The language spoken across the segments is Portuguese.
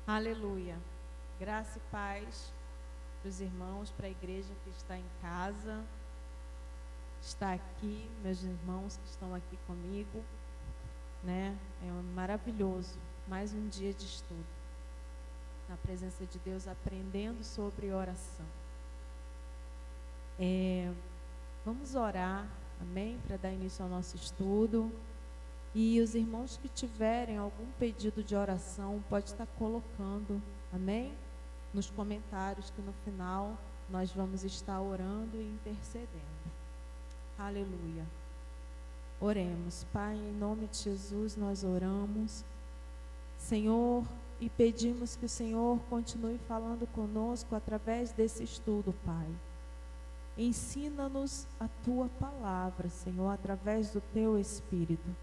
Aleluia. Graça e paz para os irmãos, para a igreja que está em casa, está aqui, meus irmãos que estão aqui comigo, né? É maravilhoso. Mais um dia de estudo na presença de Deus, aprendendo sobre oração. Vamos orar, amém? Para dar início ao nosso estudo. E os irmãos que tiverem algum pedido de oração, pode estar colocando, amém? Nos comentários, que no final nós vamos estar orando e intercedendo. Aleluia. Oremos. Pai, em nome de Jesus nós oramos, Senhor, e pedimos que o Senhor continue falando conosco através desse estudo, Pai. Ensina-nos a Tua palavra, Senhor, através do Teu Espírito.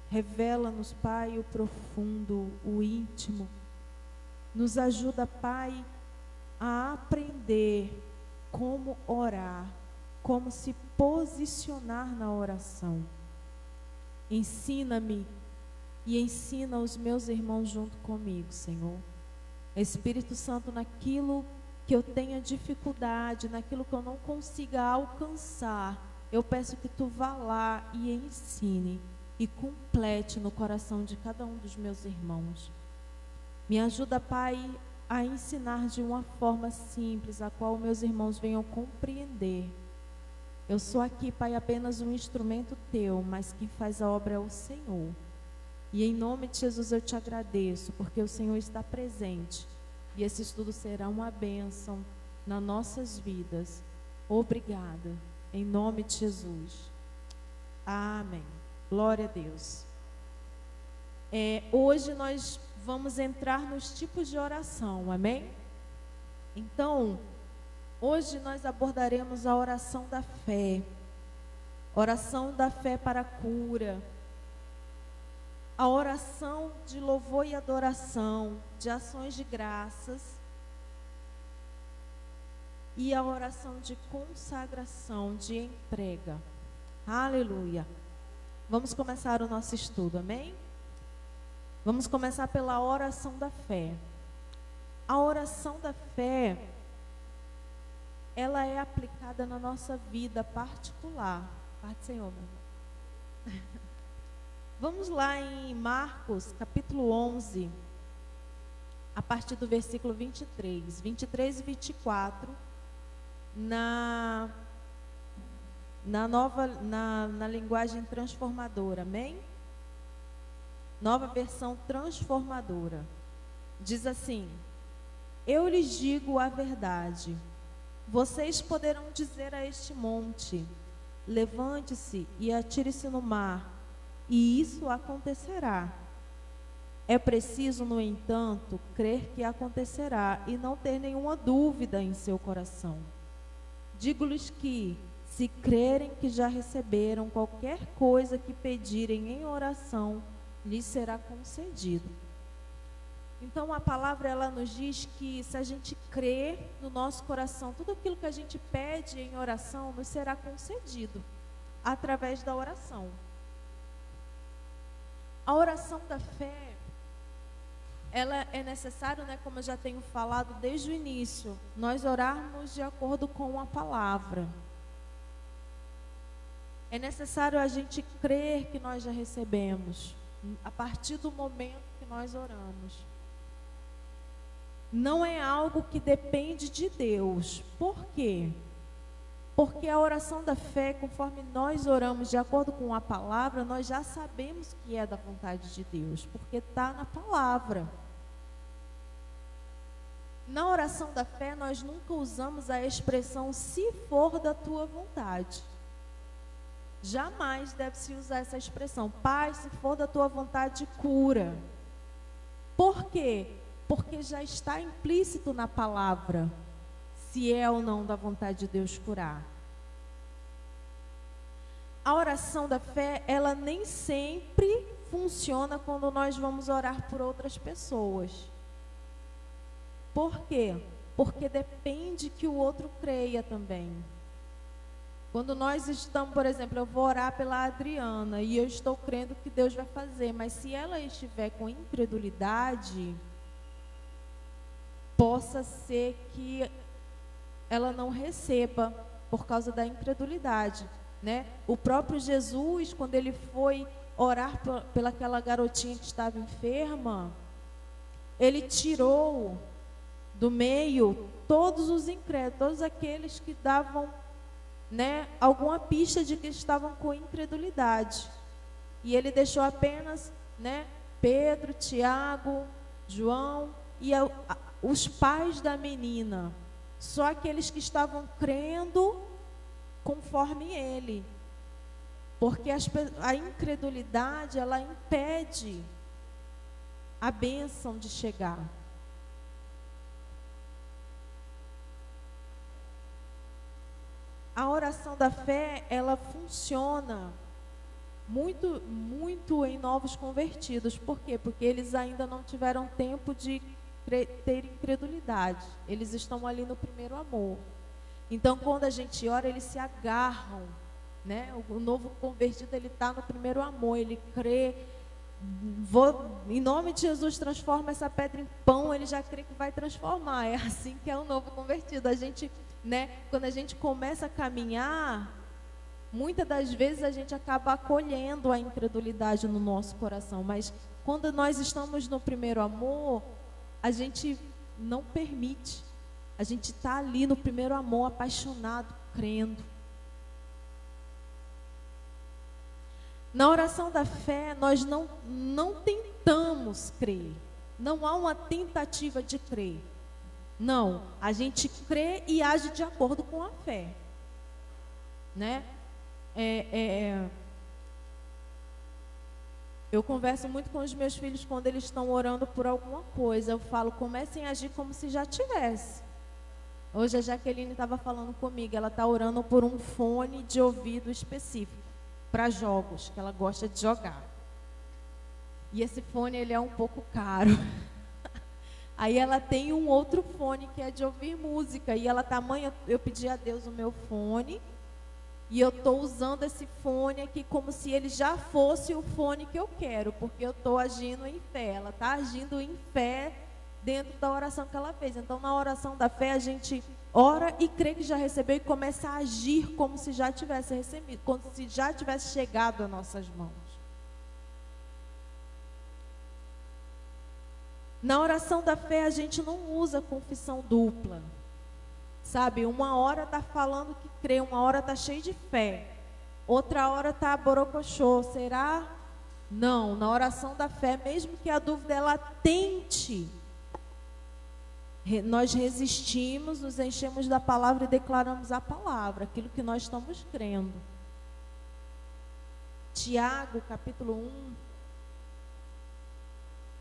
Revela-nos, Pai, o profundo, o íntimo. Nos ajuda, Pai, a aprender como orar, como se posicionar na oração. Ensina-me e ensina os meus irmãos junto comigo, Senhor. Espírito Santo, naquilo que eu tenha dificuldade, naquilo que eu não consiga alcançar, eu peço que Tu vá lá e ensine e complete no coração de cada um dos meus irmãos. Me ajuda, Pai, a ensinar de uma forma simples, a qual meus irmãos venham compreender. Eu sou aqui, Pai, apenas um instrumento Teu, mas quem faz a obra é o Senhor. E em nome de Jesus eu Te agradeço, porque o Senhor está presente. E esse estudo será uma bênção nas nossas vidas. Obrigada. Em nome de Jesus. Amém. Glória a Deus. Hoje nós vamos entrar nos tipos de oração, amém? Então, hoje nós abordaremos a oração da fé. Oração da fé para a cura. A oração de louvor e adoração, de ações de graças. E a oração de consagração, de entrega. Aleluia. Vamos começar o nosso estudo, amém? Vamos começar pela oração da fé. A oração da fé, ela é aplicada na nossa vida particular. Pai do Senhor, meu irmão. Vamos lá em Marcos, capítulo 11, a partir do versículo 23 e 24, na linguagem transformadora, amém? Nova versão transformadora. Diz assim: eu lhes digo a verdade, vocês poderão dizer a este monte, levante-se e atire-se no mar, e isso acontecerá. É preciso, no entanto, crer que acontecerá e não ter nenhuma dúvida em seu coração. Digo-lhes que, se crerem que já receberam qualquer coisa que pedirem em oração, lhes será concedido. Então a palavra, ela nos diz que se a gente crer no nosso coração, tudo aquilo que a gente pede em oração nos será concedido através da oração. A oração da fé, ela é necessário, né, como eu já tenho falado desde o início, nós orarmos de acordo com a palavra. É necessário a gente crer que nós já recebemos, a partir do momento que nós oramos. Não é algo que depende de Deus. Por quê? Porque a oração da fé, conforme nós oramos de acordo com a palavra, nós já sabemos que é da vontade de Deus, porque está na palavra. Na oração da fé, nós nunca usamos a expressão "se for da tua vontade". Jamais deve-se usar essa expressão: Pai, se for da tua vontade, cura. Por quê? Porque já está implícito na palavra se é ou não da vontade de Deus curar. A oração da fé, ela nem sempre funciona quando nós vamos orar por outras pessoas. Por quê? Porque depende que o outro creia também. Quando nós estamos, por exemplo, eu vou orar pela Adriana e eu estou crendo que Deus vai fazer, mas se ela estiver com incredulidade, possa ser que ela não receba por causa da incredulidade, né? O próprio Jesus, quando ele foi orar pelaquela garotinha que estava enferma, ele tirou do meio todos os incrédulos, todos aqueles que davam, né, alguma pista de que estavam com incredulidade. E ele deixou apenas, né, Pedro, Tiago, João e os pais da menina. Só aqueles que estavam crendo conforme ele. Porque a incredulidade, ela impede a bênção de chegar. A oração da fé, ela funciona muito, muito em novos convertidos. Por quê? Porque eles ainda não tiveram tempo de ter incredulidade. Eles estão ali no primeiro amor. Então, quando a gente ora, eles se agarram, né? O novo convertido, ele está no primeiro amor, ele crê. Em nome de Jesus, transforma essa pedra em pão, ele já crê que vai transformar. É assim que é o novo convertido. A gente, né, quando a gente começa a caminhar, muitas das vezes a gente acaba acolhendo a incredulidade no nosso coração, mas quando nós estamos no primeiro amor, a gente não permite. A gente está ali no primeiro amor, apaixonado, crendo. Na oração da fé, nós não tentamos crer. Não há uma tentativa de crer. Não, a gente crê e age de acordo com a fé. Né? Eu converso muito com os meus filhos quando eles estão orando por alguma coisa. Eu falo, comecem a agir como se já tivesse. Hoje a Jaqueline estava falando comigo, ela está orando por um fone de ouvido específico para jogos, que ela gosta de jogar. E esse fone, ele é um pouco caro. Aí ela tem um outro fone que é de ouvir música. E ela está, mãe, eu pedi a Deus o meu fone. E eu estou usando esse fone aqui como se ele já fosse o fone que eu quero. Porque eu estou agindo em fé. Ela está agindo em fé dentro da oração que ela fez. Então, na oração da fé, a gente ora e crê que já recebeu e começa a agir como se já tivesse recebido, como se já tivesse chegado às nossas mãos. Na oração da fé, a gente não usa confissão dupla. Sabe, uma hora está falando que crê, uma hora está cheio de fé. Outra hora está borocochô. Será? Não, na oração da fé, mesmo que a dúvida ela tente, nós resistimos, nos enchemos da palavra e declaramos a palavra, aquilo que nós estamos crendo. Tiago, capítulo 1.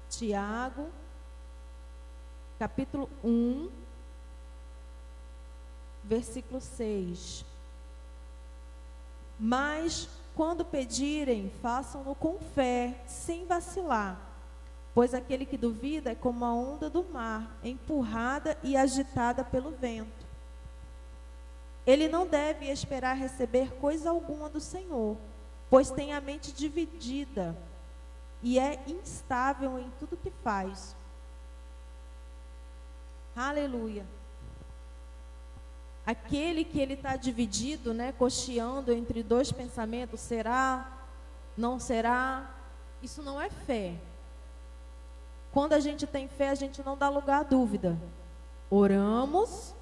Tiago, capítulo 1, versículo 6. Mas, quando pedirem, façam-no com fé, sem vacilar. Pois aquele que duvida é como a onda do mar, empurrada e agitada pelo vento. Ele não deve esperar receber coisa alguma do Senhor, pois tem a mente dividida e é instável em tudo que faz. Aleluia. Aquele que ele está dividido, né, cocheando entre dois pensamentos, será, não será, isso não é fé. Quando a gente tem fé, a gente não dá lugar à dúvida. Oramos,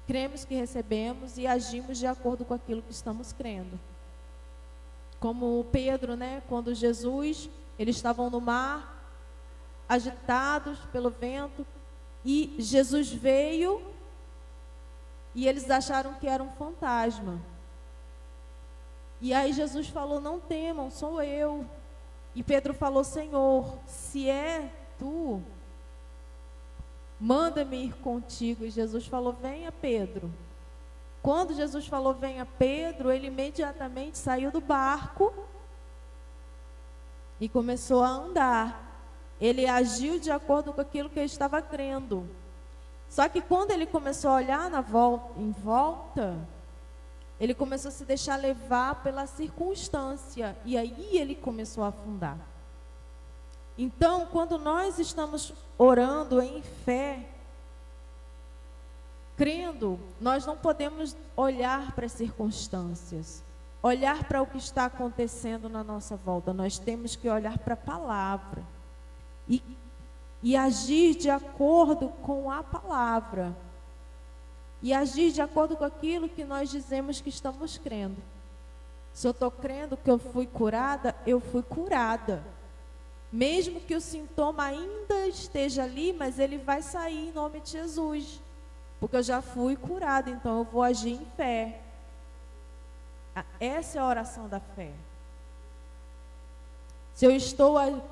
cremos que recebemos e agimos de acordo com aquilo que estamos crendo. Como Pedro, né, quando Jesus, eles estavam no mar, agitados pelo vento, e Jesus veio e eles acharam que era um fantasma. E aí Jesus falou, não temam, sou eu. E Pedro falou, Senhor, se é tu, manda-me ir contigo. E Jesus falou, venha Pedro. Quando Jesus falou, venha Pedro, ele imediatamente saiu do barco e começou a andar. Ele agiu de acordo com aquilo que ele estava crendo. Só que quando ele começou a olhar em volta, ele começou a se deixar levar pela circunstância. E aí ele começou a afundar. Então, quando nós estamos orando em fé, Crendo, nós não podemos olhar para as circunstâncias, olhar para o que está acontecendo na nossa volta. Nós temos que olhar para a palavra e agir de acordo com a palavra. E agir de acordo com aquilo que nós dizemos que estamos crendo. Se eu estou crendo que eu fui curada, eu fui curada. Mesmo que o sintoma ainda esteja ali, mas ele vai sair em nome de Jesus. Porque eu já fui curada, então eu vou agir em fé. Essa é a oração da fé.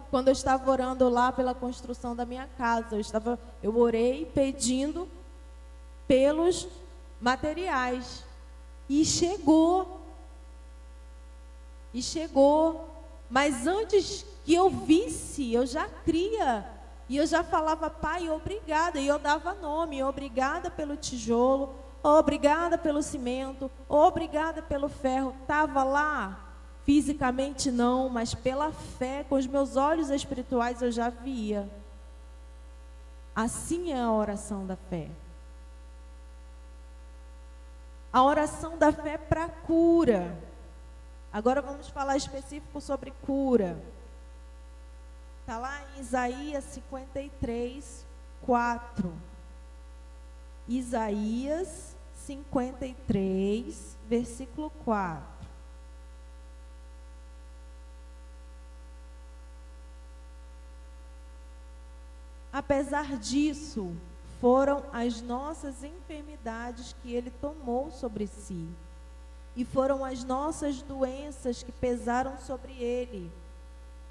Quando eu estava orando lá pela construção da minha casa, eu orei pedindo pelos materiais. E chegou. Mas antes que eu visse, eu já cria. E eu já falava, Pai, obrigada. E eu dava nome, obrigada pelo tijolo, obrigada pelo cimento, obrigada pelo ferro. Estava lá, fisicamente não, mas pela fé, com os meus olhos espirituais eu já via. Assim é a oração da fé. A oração da fé para cura. Agora vamos falar específico sobre cura. Está lá em Isaías 53, 4. Isaías 53, versículo 4. Apesar disso, foram as nossas enfermidades que ele tomou sobre si, e foram as nossas doenças que pesaram sobre ele.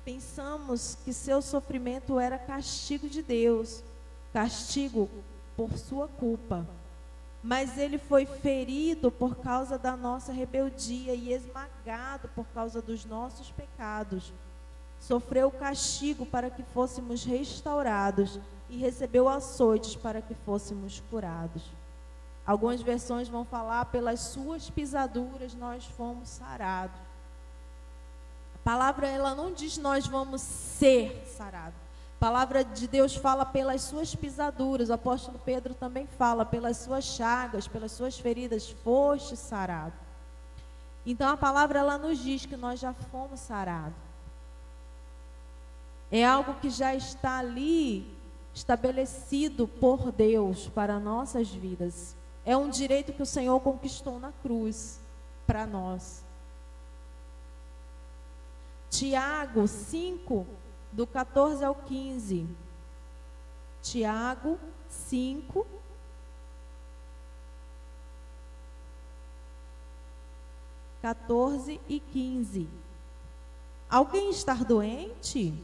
Pensamos que seu sofrimento era castigo de Deus, castigo por sua culpa. Mas ele foi ferido por causa da nossa rebeldia e esmagado por causa dos nossos pecados. Sofreu o castigo para que fôssemos restaurados e recebeu açoites para que fôssemos curados. Algumas versões vão falar, pelas suas pisaduras nós fomos sarados. A palavra, ela não diz nós vamos ser sarados. A palavra de Deus fala pelas suas pisaduras. O apóstolo Pedro também fala, pelas suas chagas, pelas suas feridas, foste sarado. Então a palavra, ela nos diz que nós já fomos sarados. É algo que já está ali, estabelecido por Deus para nossas vidas. É um direito que o Senhor conquistou na cruz para nós. Tiago 5, do 14 ao 15. Tiago 5, 14 e 15. Alguém está doente?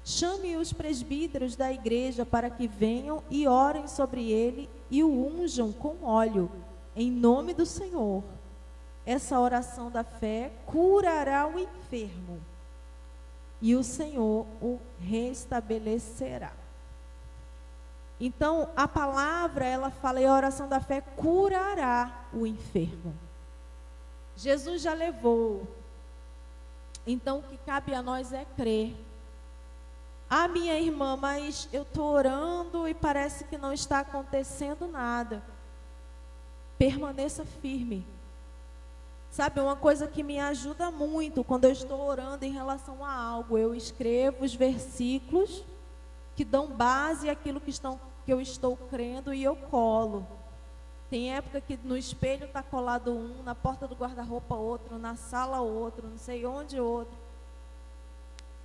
Chame os presbíteros da igreja para que venham e orem sobre ele e o unjam com óleo, em nome do Senhor. Essa oração da fé curará o enfermo e o Senhor o restabelecerá. Então, a palavra, ela fala, e a oração da fé curará o enfermo. Jesus já levou. Então, o que cabe a nós é crer. Ah, minha irmã, mas eu estou orando e parece que não está acontecendo nada. Permaneça firme. Sabe, uma coisa que me ajuda muito quando eu estou orando em relação a algo, eu escrevo os versículos que dão base àquilo que eu estou crendo e eu colo. Tem época que no espelho está colado um, na porta do guarda-roupa outro, na sala outro, não sei onde outro.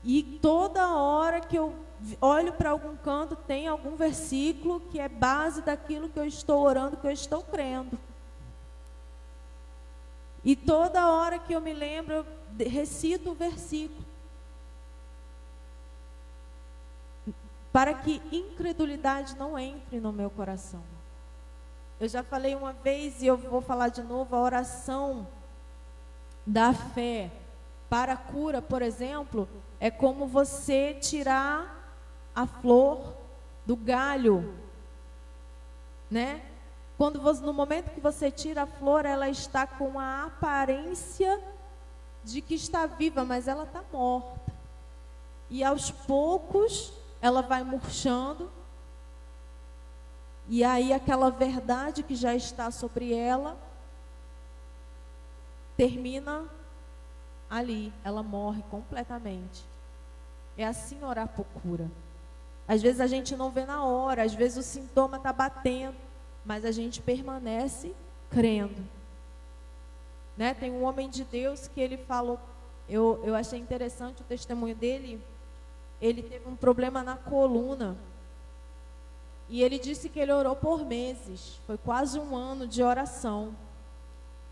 E toda hora que eu olho para algum canto, tem algum versículo que é base daquilo que eu estou orando, que eu estou crendo. E toda hora que eu me lembro, eu recito o versículo. Para que incredulidade não entre no meu coração. Eu já falei uma vez e eu vou falar de novo, a oração da fé para a cura, por exemplo, é como você tirar a flor do galho, né? No momento que você tira a flor, ela está com a aparência de que está viva, mas ela está morta. E aos poucos, ela vai murchando. E aí aquela verdade que já está sobre ela termina ali, ela morre completamente. É assim orar por cura. Às vezes a gente não vê na hora, às vezes o sintoma está batendo, mas a gente permanece crendo. Né? Tem um homem de Deus que ele falou, eu achei interessante o testemunho dele. Ele teve um problema na coluna e ele disse que ele orou por meses, foi quase um ano de oração.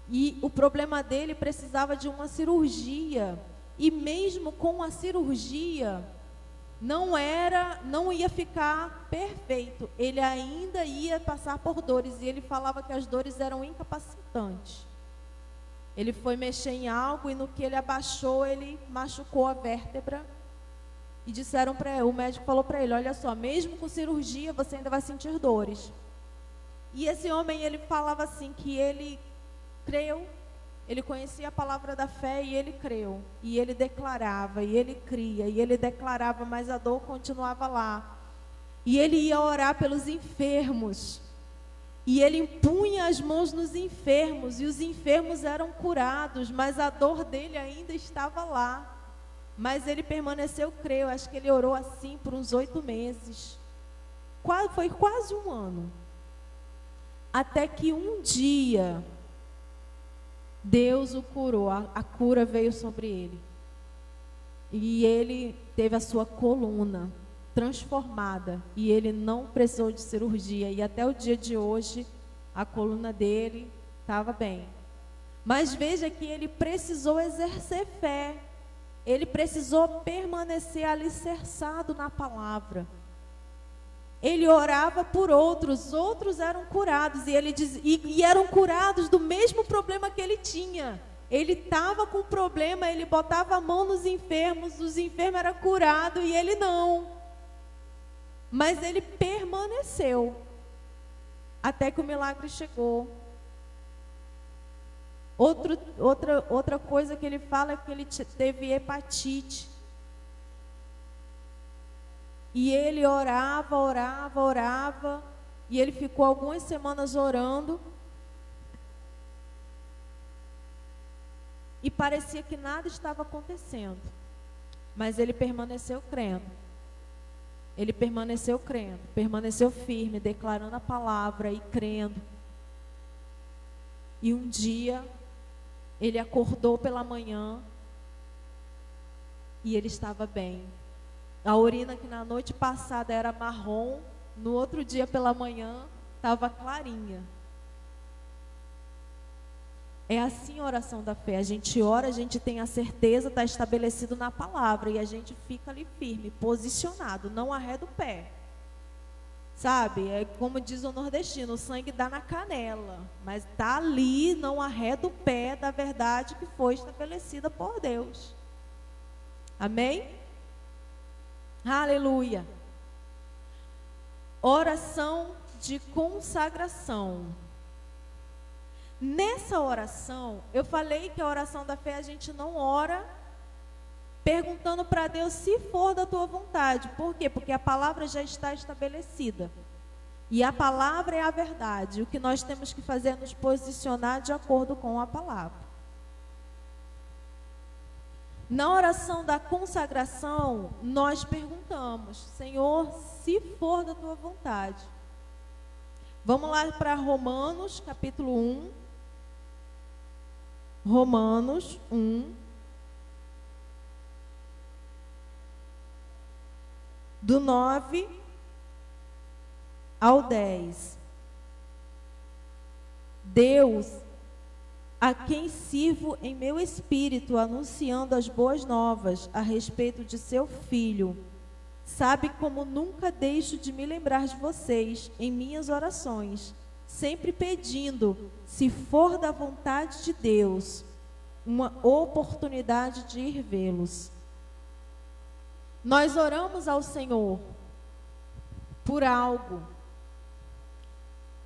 E o problema dele precisava de uma cirurgia, e mesmo com a cirurgia não ia ficar perfeito, ele ainda ia passar por dores, e ele falava que as dores eram incapacitantes. Ele foi mexer em algo e no que ele abaixou, ele machucou a vértebra. E disseram para ele, o médico falou para ele, olha só, mesmo com cirurgia você ainda vai sentir dores. E esse homem, ele falava assim, que ele creu, ele conhecia a palavra da fé e ele creu. E ele declarava, e ele cria, e ele declarava, mas a dor continuava lá. E ele ia orar pelos enfermos. E ele impunha as mãos nos enfermos, e os enfermos eram curados, mas a dor dele ainda estava lá. Mas ele permaneceu creu, acho que ele orou assim por uns 8 meses. Foi quase um ano. Até que um dia, Deus o curou, a cura veio sobre ele. E ele teve a sua coluna transformada, e ele não precisou de cirurgia, e até o dia de hoje a coluna dele estava bem. Mas veja que ele precisou exercer fé, ele precisou permanecer alicerçado na palavra. Ele orava por outros, outros eram curados, e eram curados do mesmo problema que ele tinha. Ele estava com problema, ele botava a mão nos enfermos, os enfermos eram curados e ele não. Mas ele permaneceu até que o milagre chegou. Outra coisa que ele fala é que ele teve hepatite. E ele orava, e ele ficou algumas semanas orando. E parecia que nada estava acontecendo. Mas ele permaneceu crendo. Ele permaneceu crendo, permaneceu firme, declarando a palavra e crendo. E um dia, ele acordou pela manhã e ele estava bem. A urina que na noite passada era marrom, no outro dia pela manhã estava clarinha. É assim a oração da fé. A gente ora, a gente tem a certeza, está estabelecido na palavra, e a gente fica ali firme, posicionado, não arreda o pé. Sabe, é como diz o nordestino, o sangue dá na canela, mas está ali, não arreda o pé da verdade que foi estabelecida por Deus. Amém? Aleluia. Oração de consagração. Nessa oração, eu falei que a oração da fé a gente não ora perguntando para Deus se for da tua vontade. Por quê? Porque a palavra já está estabelecida. E a palavra é a verdade. O que nós temos que fazer é nos posicionar de acordo com a palavra. Na oração da consagração, nós perguntamos, Senhor, se for da tua vontade. Vamos lá para Romanos, capítulo 1. Romanos 1, do 9 ao 10. Deus, a quem sirvo em meu espírito, anunciando as boas novas a respeito de seu Filho, sabe como nunca deixo de me lembrar de vocês em minhas orações, sempre pedindo, se for da vontade de Deus, uma oportunidade de ir vê-los. Nós oramos ao Senhor por algo,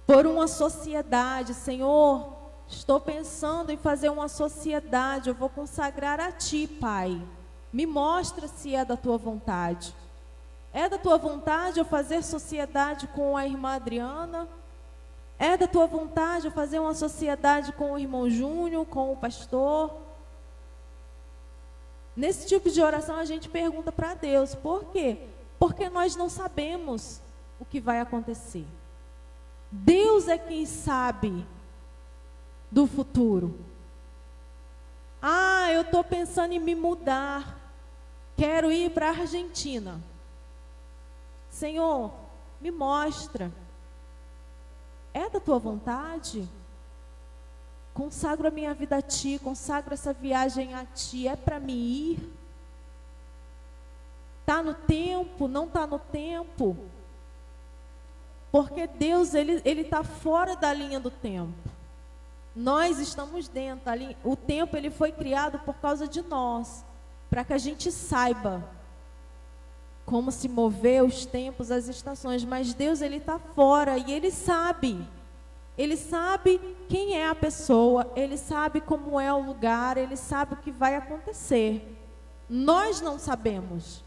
por uma sociedade. Senhor, estou pensando em fazer uma sociedade, eu vou consagrar a Ti, Pai. Me mostra se é da Tua vontade. É da tua vontade eu fazer sociedade com a irmã Adriana? É da tua vontade eu fazer uma sociedade com o irmão Júnior, com o pastor? Nesse tipo de oração a gente pergunta para Deus. Por quê? Porque nós não sabemos o que vai acontecer. Deus é quem sabe do futuro. Eu estou pensando em me mudar. Quero ir para a Argentina. Senhor, me mostra. É da tua vontade? Consagro a minha vida a ti, consagro essa viagem a ti. É para me ir? Está no tempo? Não está no tempo? Porque Deus, Ele está fora da linha do tempo. Nós estamos dentro. O tempo, ele foi criado por causa de nós, para que a gente saiba como se mover os tempos, as estações. Mas Deus, ele está fora e Ele sabe. Ele sabe quem é a pessoa, Ele sabe como é o lugar, Ele sabe o que vai acontecer. Nós não sabemos.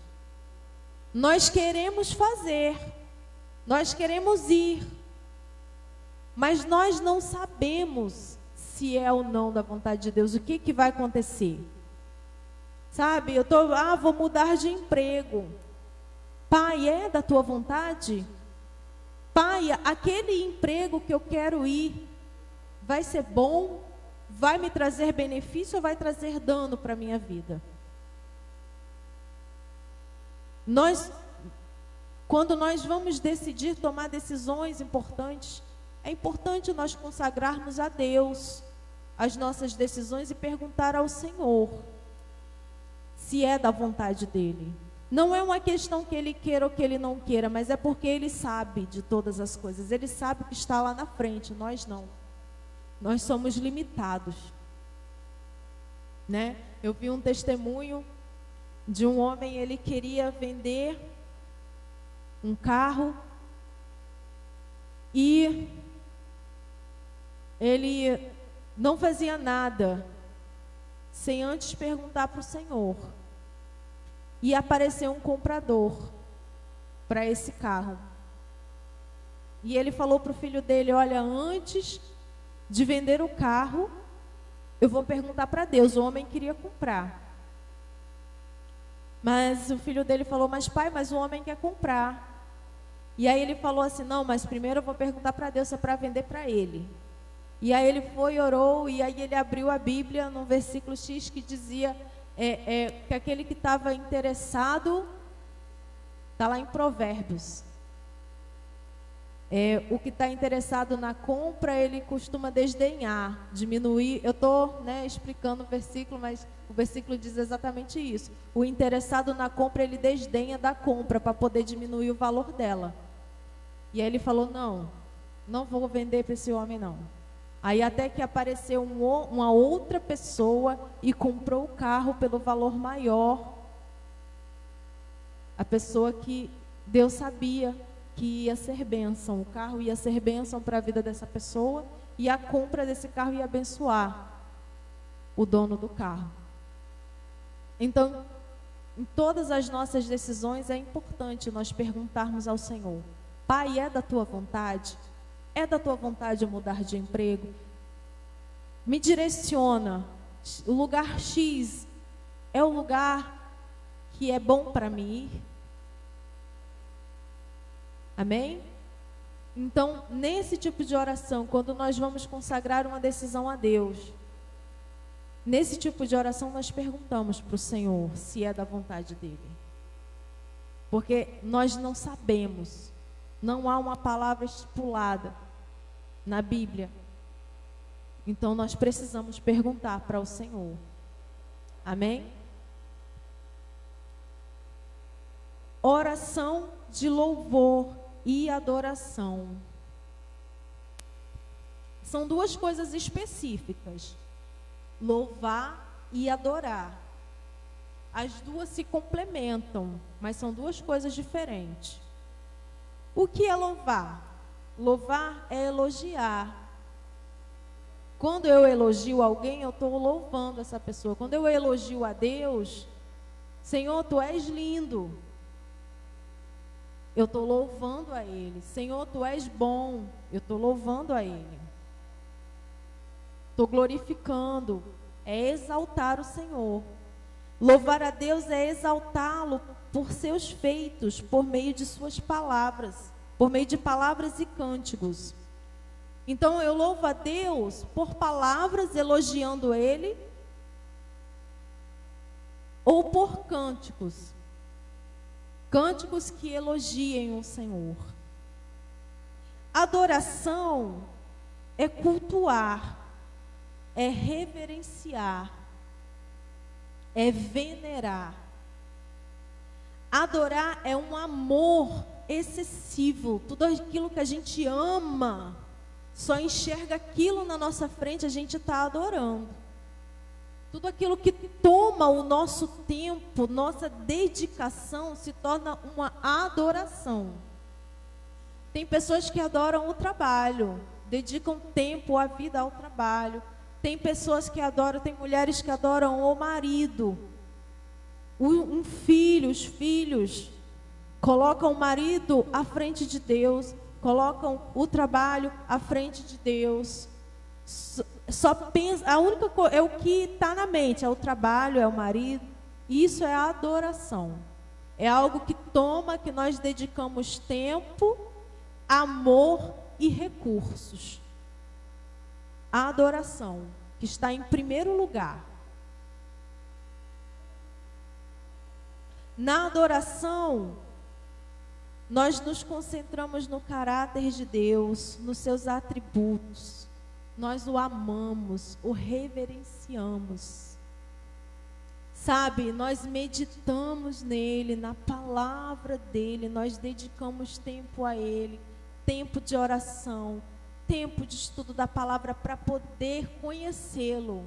Nós queremos fazer, nós queremos ir, mas nós não sabemos se é ou não da vontade de Deus, o que vai acontecer. Sabe, vou mudar de emprego. Pai, é da tua vontade? Pai, aquele emprego que eu quero ir, vai ser bom? Vai me trazer benefício ou vai trazer dano para a minha vida? Quando nós vamos decidir tomar decisões importantes, é importante nós consagrarmos a Deus as nossas decisões e perguntar ao Senhor se é da vontade dEle. Não é uma questão que Ele queira ou que Ele não queira, mas é porque Ele sabe de todas as coisas. Ele sabe o que está lá na frente, nós não. Nós somos limitados, né? Eu vi um testemunho de um homem, ele queria vender um carro e ele não fazia nada sem antes perguntar para o Senhor. E apareceu um comprador para esse carro. E ele falou para o filho dele: olha, antes de vender o carro, eu vou perguntar para Deus. O homem queria comprar. Mas o filho dele falou: mas pai, mas o homem quer comprar. E aí ele falou assim: não, mas primeiro eu vou perguntar para Deus se é para vender para ele. E aí ele foi e orou, e aí ele abriu a Bíblia num versículo X que dizia que aquele que estava interessado, está lá em Provérbios, o que está interessado na compra, ele costuma desdenhar, diminuir. Eu estou explicando o versículo, mas o versículo diz exatamente isso. O interessado na compra, ele desdenha da compra para poder diminuir o valor dela. E aí ele falou: não vou vender para esse homem não. Aí até que apareceu uma outra pessoa e comprou o carro pelo valor maior. A pessoa que Deus sabia que ia ser bênção. O carro ia ser bênção para a vida dessa pessoa e a compra desse carro ia abençoar o dono do carro. Então, em todas as nossas decisões é importante nós perguntarmos ao Senhor: Pai, é da tua vontade? É da tua vontade eu mudar de emprego? Me direciona. O lugar X é o lugar que é bom para mim ir? Amém? Então, nesse tipo de oração, quando nós vamos consagrar uma decisão a Deus, nesse tipo de oração nós perguntamos para o Senhor se é da vontade dEle. Porque nós não sabemos. Não há uma palavra estipulada na Bíblia. Então nós precisamos perguntar para o Senhor. Amém? Oração de louvor e adoração. São duas coisas específicas: louvar e adorar. As duas se complementam, mas são duas coisas diferentes. O que é louvar? Louvar é elogiar. Quando eu elogio alguém, eu estou louvando essa pessoa. Quando eu elogio a Deus: Senhor, Tu és lindo. eu estou louvando a Ele. Senhor, Tu és bom, eu estou louvando a Ele. Estou glorificando, é exaltar o Senhor. Louvar a Deus é exaltá-lo por seus feitos, por meio de suas palavras, por meio de palavras e cânticos. Então eu louvo a Deus por palavras elogiando Ele, ou por cânticos. Cânticos que elogiem o Senhor. Adoração é cultuar, é reverenciar, é venerar. Adorar é um amor excessivo. Tudo aquilo que a gente ama, só enxerga aquilo na nossa frente, a gente está adorando. Tudo aquilo que toma o nosso tempo, nossa dedicação, se torna uma adoração. Tem pessoas que adoram o trabalho, dedicam tempo, a vida ao trabalho. Tem pessoas que adoram, tem mulheres que adoram o marido, um filho, os filhos. Colocam o marido à frente de Deus, colocam o trabalho à frente de Deus. Só pensa, a única coisa é o que está na mente, é o trabalho, é o marido. Isso é a adoração. É algo que toma, que nós dedicamos tempo, amor e recursos. A adoração, que está em primeiro lugar. Na adoração, nós nos concentramos no caráter de Deus, nos seus atributos. Nós o amamos, o reverenciamos. Sabe, nós meditamos nele, na palavra dele, nós dedicamos tempo a ele, tempo de oração, tempo de estudo da palavra para poder conhecê-lo.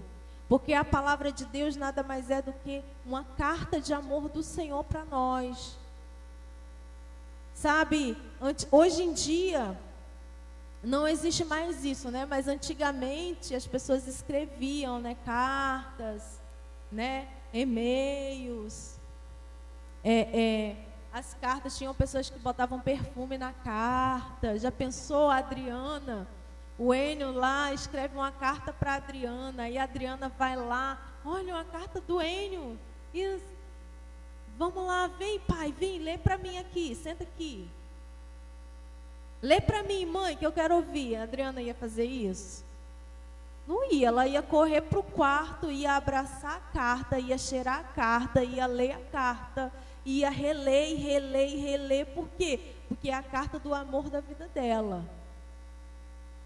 Porque a palavra de Deus nada mais é do que uma carta de amor do Senhor para nós. Sabe, hoje em dia não existe mais isso, né? Mas antigamente as pessoas escreviam, né, cartas, né, e-mails. As cartas tinham pessoas que botavam perfume na carta. Já pensou, a Adriana? O Enio lá escreve uma carta para a Adriana, e a Adriana vai lá, olha, uma carta do Enio. E, vamos lá, vem pai, vem, lê para mim aqui, senta aqui. Lê para mim, mãe, que eu quero ouvir. A Adriana ia fazer isso? Não ia, ela ia correr para o quarto, ia abraçar a carta, ia cheirar a carta, ia ler a carta, ia reler e reler e reler. Por quê? Porque é a carta do amor da vida dela.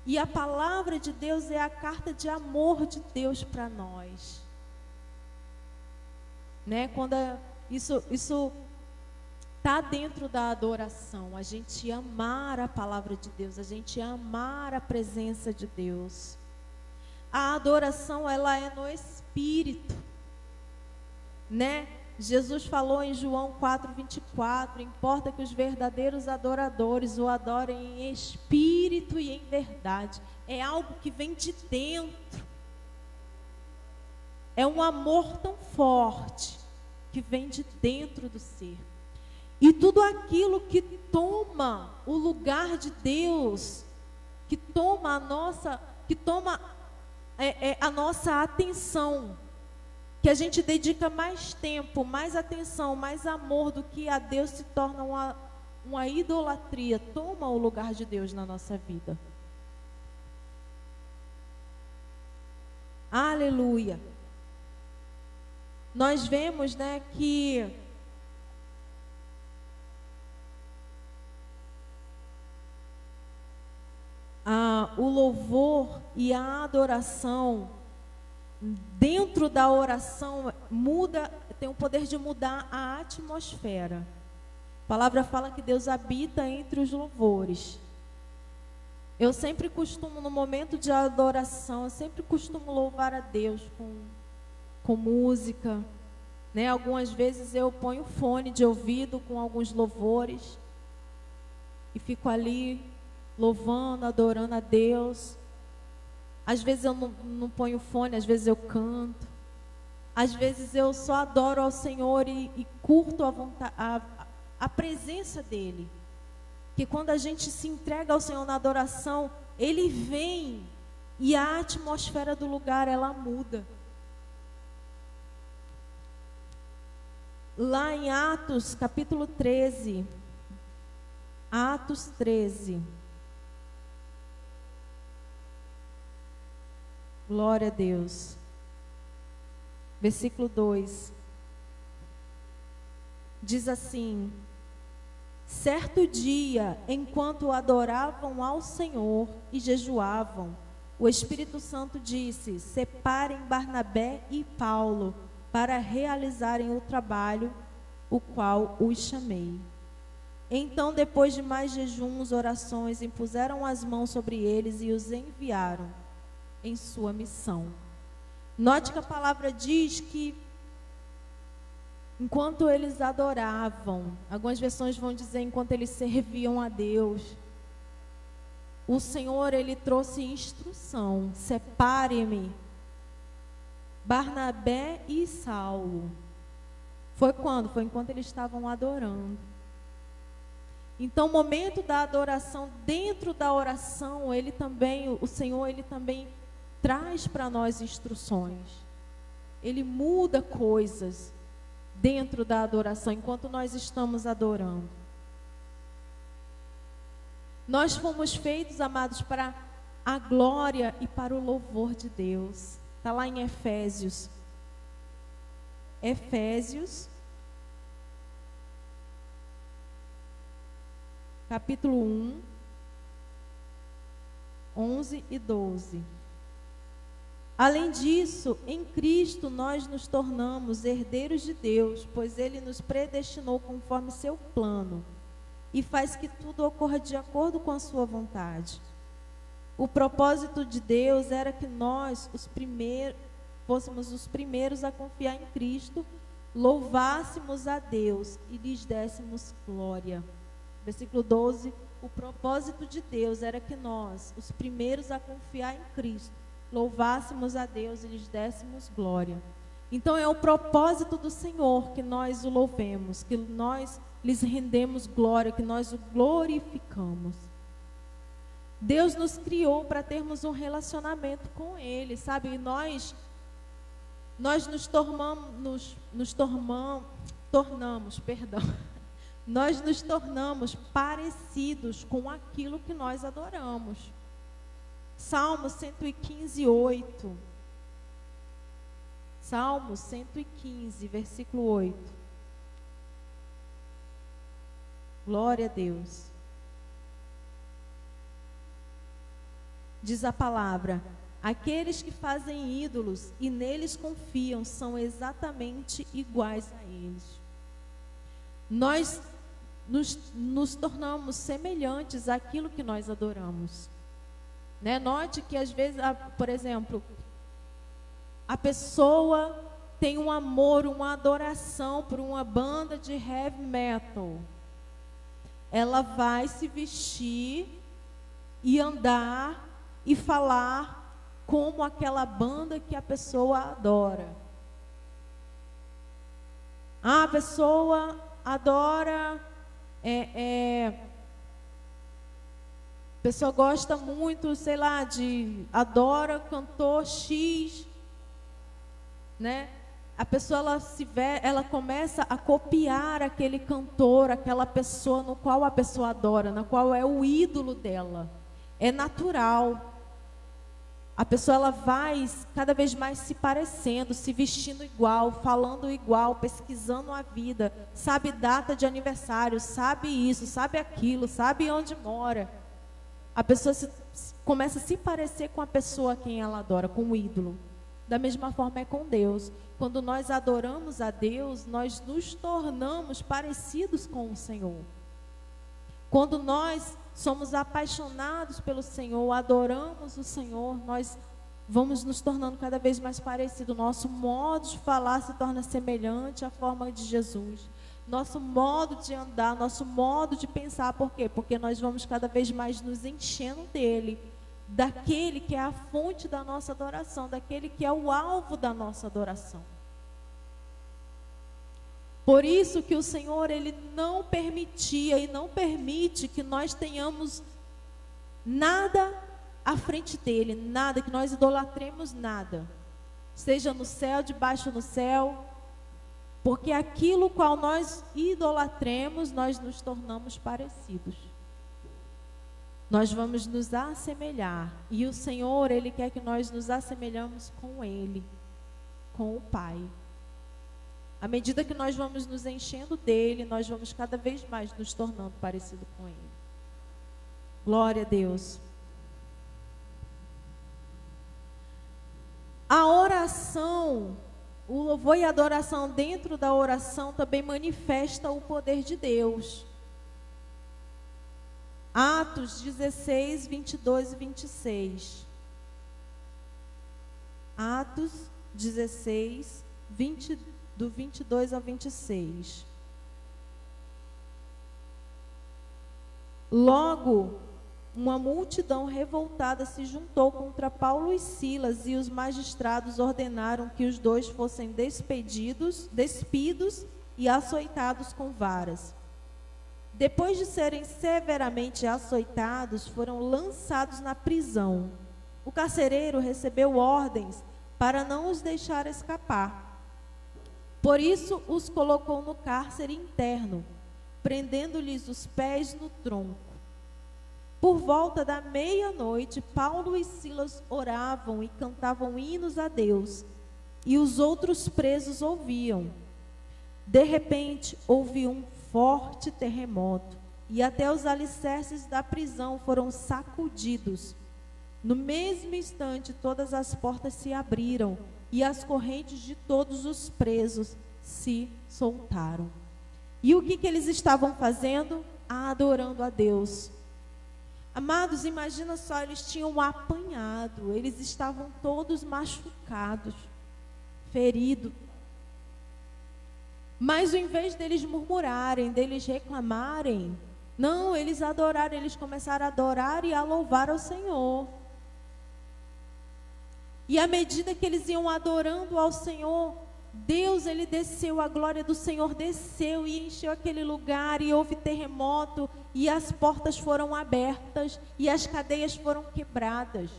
E a palavra de Deus é a carta de amor de Deus para nós. Né? Quando isso está dentro da adoração, a gente amar a palavra de Deus, a gente amar a presença de Deus. A adoração, ela é no Espírito, né? Jesus falou em João 4:24, importa que os verdadeiros adoradores o adorem em espírito e em verdade. É algo que vem de dentro. É um amor tão forte que vem de dentro do ser. E tudo aquilo que toma o lugar de Deus, que toma a nossa atenção, que a gente dedica mais tempo, mais atenção, mais amor do que a Deus, se torna uma idolatria, toma o lugar de Deus na nossa vida. Aleluia. Nós vemos, né, que o louvor e a adoração, dentro da oração, tem o poder de mudar a atmosfera. A palavra fala que Deus habita entre os louvores. Eu sempre costumo, no momento de adoração, eu sempre costumo louvar a Deus com música, né? Algumas vezes eu ponho fone de ouvido com alguns louvores e fico ali louvando, adorando a Deus. Às vezes eu não ponho fone, às vezes eu canto. Às vezes eu só adoro ao Senhor e curto a presença dEle. que quando a gente se entrega ao Senhor na adoração, Ele vem e a atmosfera do lugar, ela muda. Lá em Atos, capítulo 13. Atos 13. Glória a Deus. Versículo 2. Diz assim: certo dia, enquanto adoravam ao Senhor e jejuavam, o Espírito Santo disse: separem Barnabé e Paulo para realizarem o trabalho, o qual os chamei. Então, depois de mais jejuns, orações, impuseram as mãos sobre eles e os enviaram em sua missão. Note que a palavra diz que enquanto eles adoravam, algumas versões vão dizer enquanto eles serviam a Deus, o Senhor, Ele trouxe instrução: separe-me Barnabé e Saulo. Foi quando? Foi enquanto eles estavam adorando. Então, o momento da adoração, dentro da oração, Ele também, o Senhor, Ele também traz para nós instruções. Ele muda coisas dentro da adoração, enquanto nós estamos adorando. Nós fomos feitos, amados, para a glória e para o louvor de Deus. Está lá em Efésios. Efésios, capítulo 1, 11 e 12. Além disso, em Cristo nós nos tornamos herdeiros de Deus, pois Ele nos predestinou conforme seu plano e faz que tudo ocorra de acordo com a sua vontade. O propósito de Deus era que nós, fôssemos os primeiros a confiar em Cristo, louvássemos a Deus e lhes dessemos glória. Versículo 12, o propósito de Deus era que nós, os primeiros a confiar em Cristo, louvássemos a Deus e lhes dessemos glória. Então é o propósito do Senhor que nós o louvemos, que nós lhes rendemos glória, que nós o glorificamos. Deus nos criou para termos um relacionamento com Ele, sabe? E nós nós nos tornamos parecidos com aquilo que nós adoramos. Salmo 115, 8. Salmo 115, versículo 8. Glória a Deus. Diz a palavra: aqueles que fazem ídolos e neles confiam são exatamente iguais a eles. Nós nos tornamos semelhantes àquilo que nós adoramos. Né? Note que às vezes, por exemplo, a pessoa tem um amor, uma adoração por uma banda de heavy metal. Ela vai se vestir e andar e falar como aquela banda que a pessoa adora. A pessoa adora, a pessoa gosta muito, sei lá, adora cantor X, né? A pessoa ela começa a copiar aquele cantor, aquela pessoa no qual a pessoa adora, na qual é o ídolo dela. É natural. A pessoa ela vai cada vez mais se parecendo, se vestindo igual, falando igual, pesquisando a vida, sabe data de aniversário, sabe isso, sabe aquilo, sabe onde mora. A pessoa começa a se parecer com a pessoa a quem ela adora, com o ídolo. Da mesma forma é com Deus. Quando nós adoramos a Deus, nós nos tornamos parecidos com o Senhor. Quando nós somos apaixonados pelo Senhor, adoramos o Senhor, nós vamos nos tornando cada vez mais parecidos. Nosso modo de falar se torna semelhante à forma de Jesus. Nosso modo de andar, nosso modo de pensar. Por quê? Porque nós vamos cada vez mais nos enchendo dele, daquele que é a fonte da nossa adoração, daquele que é o alvo da nossa adoração. Por isso que o Senhor, Ele não permitia e não permite que nós tenhamos nada à frente dEle, nada, que nós idolatremos nada. Seja no céu, debaixo no céu, porque aquilo qual nós idolatremos, nós nos tornamos parecidos. Nós vamos nos assemelhar. E o Senhor, Ele quer que nós nos assemelhamos com Ele, com o Pai. À medida que nós vamos nos enchendo dEle, nós vamos cada vez mais nos tornando parecido com Ele. Glória a Deus. A oração, o louvor e a adoração dentro da oração também manifesta o poder de Deus. Atos 16, 22 e 26. Atos 16, do 22 ao 26. Logo, uma multidão revoltada se juntou contra Paulo e Silas, e os magistrados ordenaram que os dois fossem despidos e açoitados com varas. Depois de serem severamente açoitados, foram lançados na prisão. O carcereiro recebeu ordens para não os deixar escapar. Por isso, os colocou no cárcere interno, prendendo-lhes os pés no tronco. Por volta da meia-noite, Paulo e Silas oravam e cantavam hinos a Deus, e os outros presos ouviam. De repente, houve um forte terremoto, e até os alicerces da prisão foram sacudidos. No mesmo instante, todas as portas se abriram, e as correntes de todos os presos se soltaram. E o que eles estavam fazendo? Adorando a Deus. Amados, imagina só, eles tinham apanhado, eles estavam todos machucados, feridos. Mas ao invés deles murmurarem, deles reclamarem, não, eles adoraram, eles começaram a adorar e a louvar ao Senhor. E à medida que eles iam adorando ao Senhor, Deus, Ele desceu, a glória do Senhor desceu e encheu aquele lugar, e houve terremoto, e as portas foram abertas, e as cadeias foram quebradas.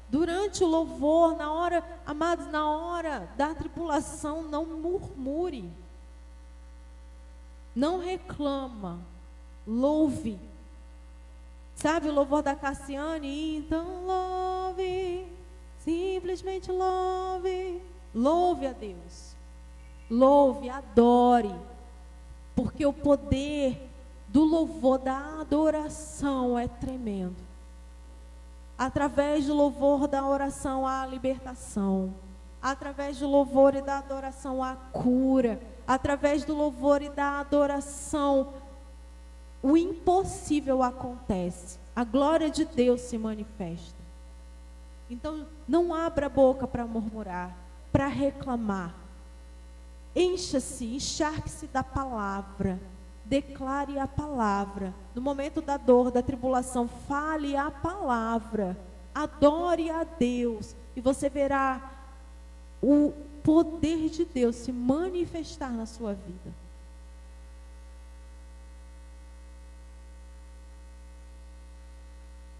Durante o louvor, na hora, amados, na hora da tribulação, não murmure, não reclama, louve. Sabe o louvor da Cassiane? Então louve, simplesmente louve. Louve a Deus, louve, adore, porque o poder do louvor, da adoração é tremendo. Através do louvor, da oração, há a libertação. Através do louvor e da adoração, há a cura. Através do louvor e da adoração, o impossível acontece. A glória de Deus se manifesta. Então, não abra a boca para murmurar, para reclamar. Encha-se, encharque-se da palavra. Declare a palavra. No momento da dor, da tribulação, fale a palavra. Adore a Deus. E você verá o poder de Deus se manifestar na sua vida.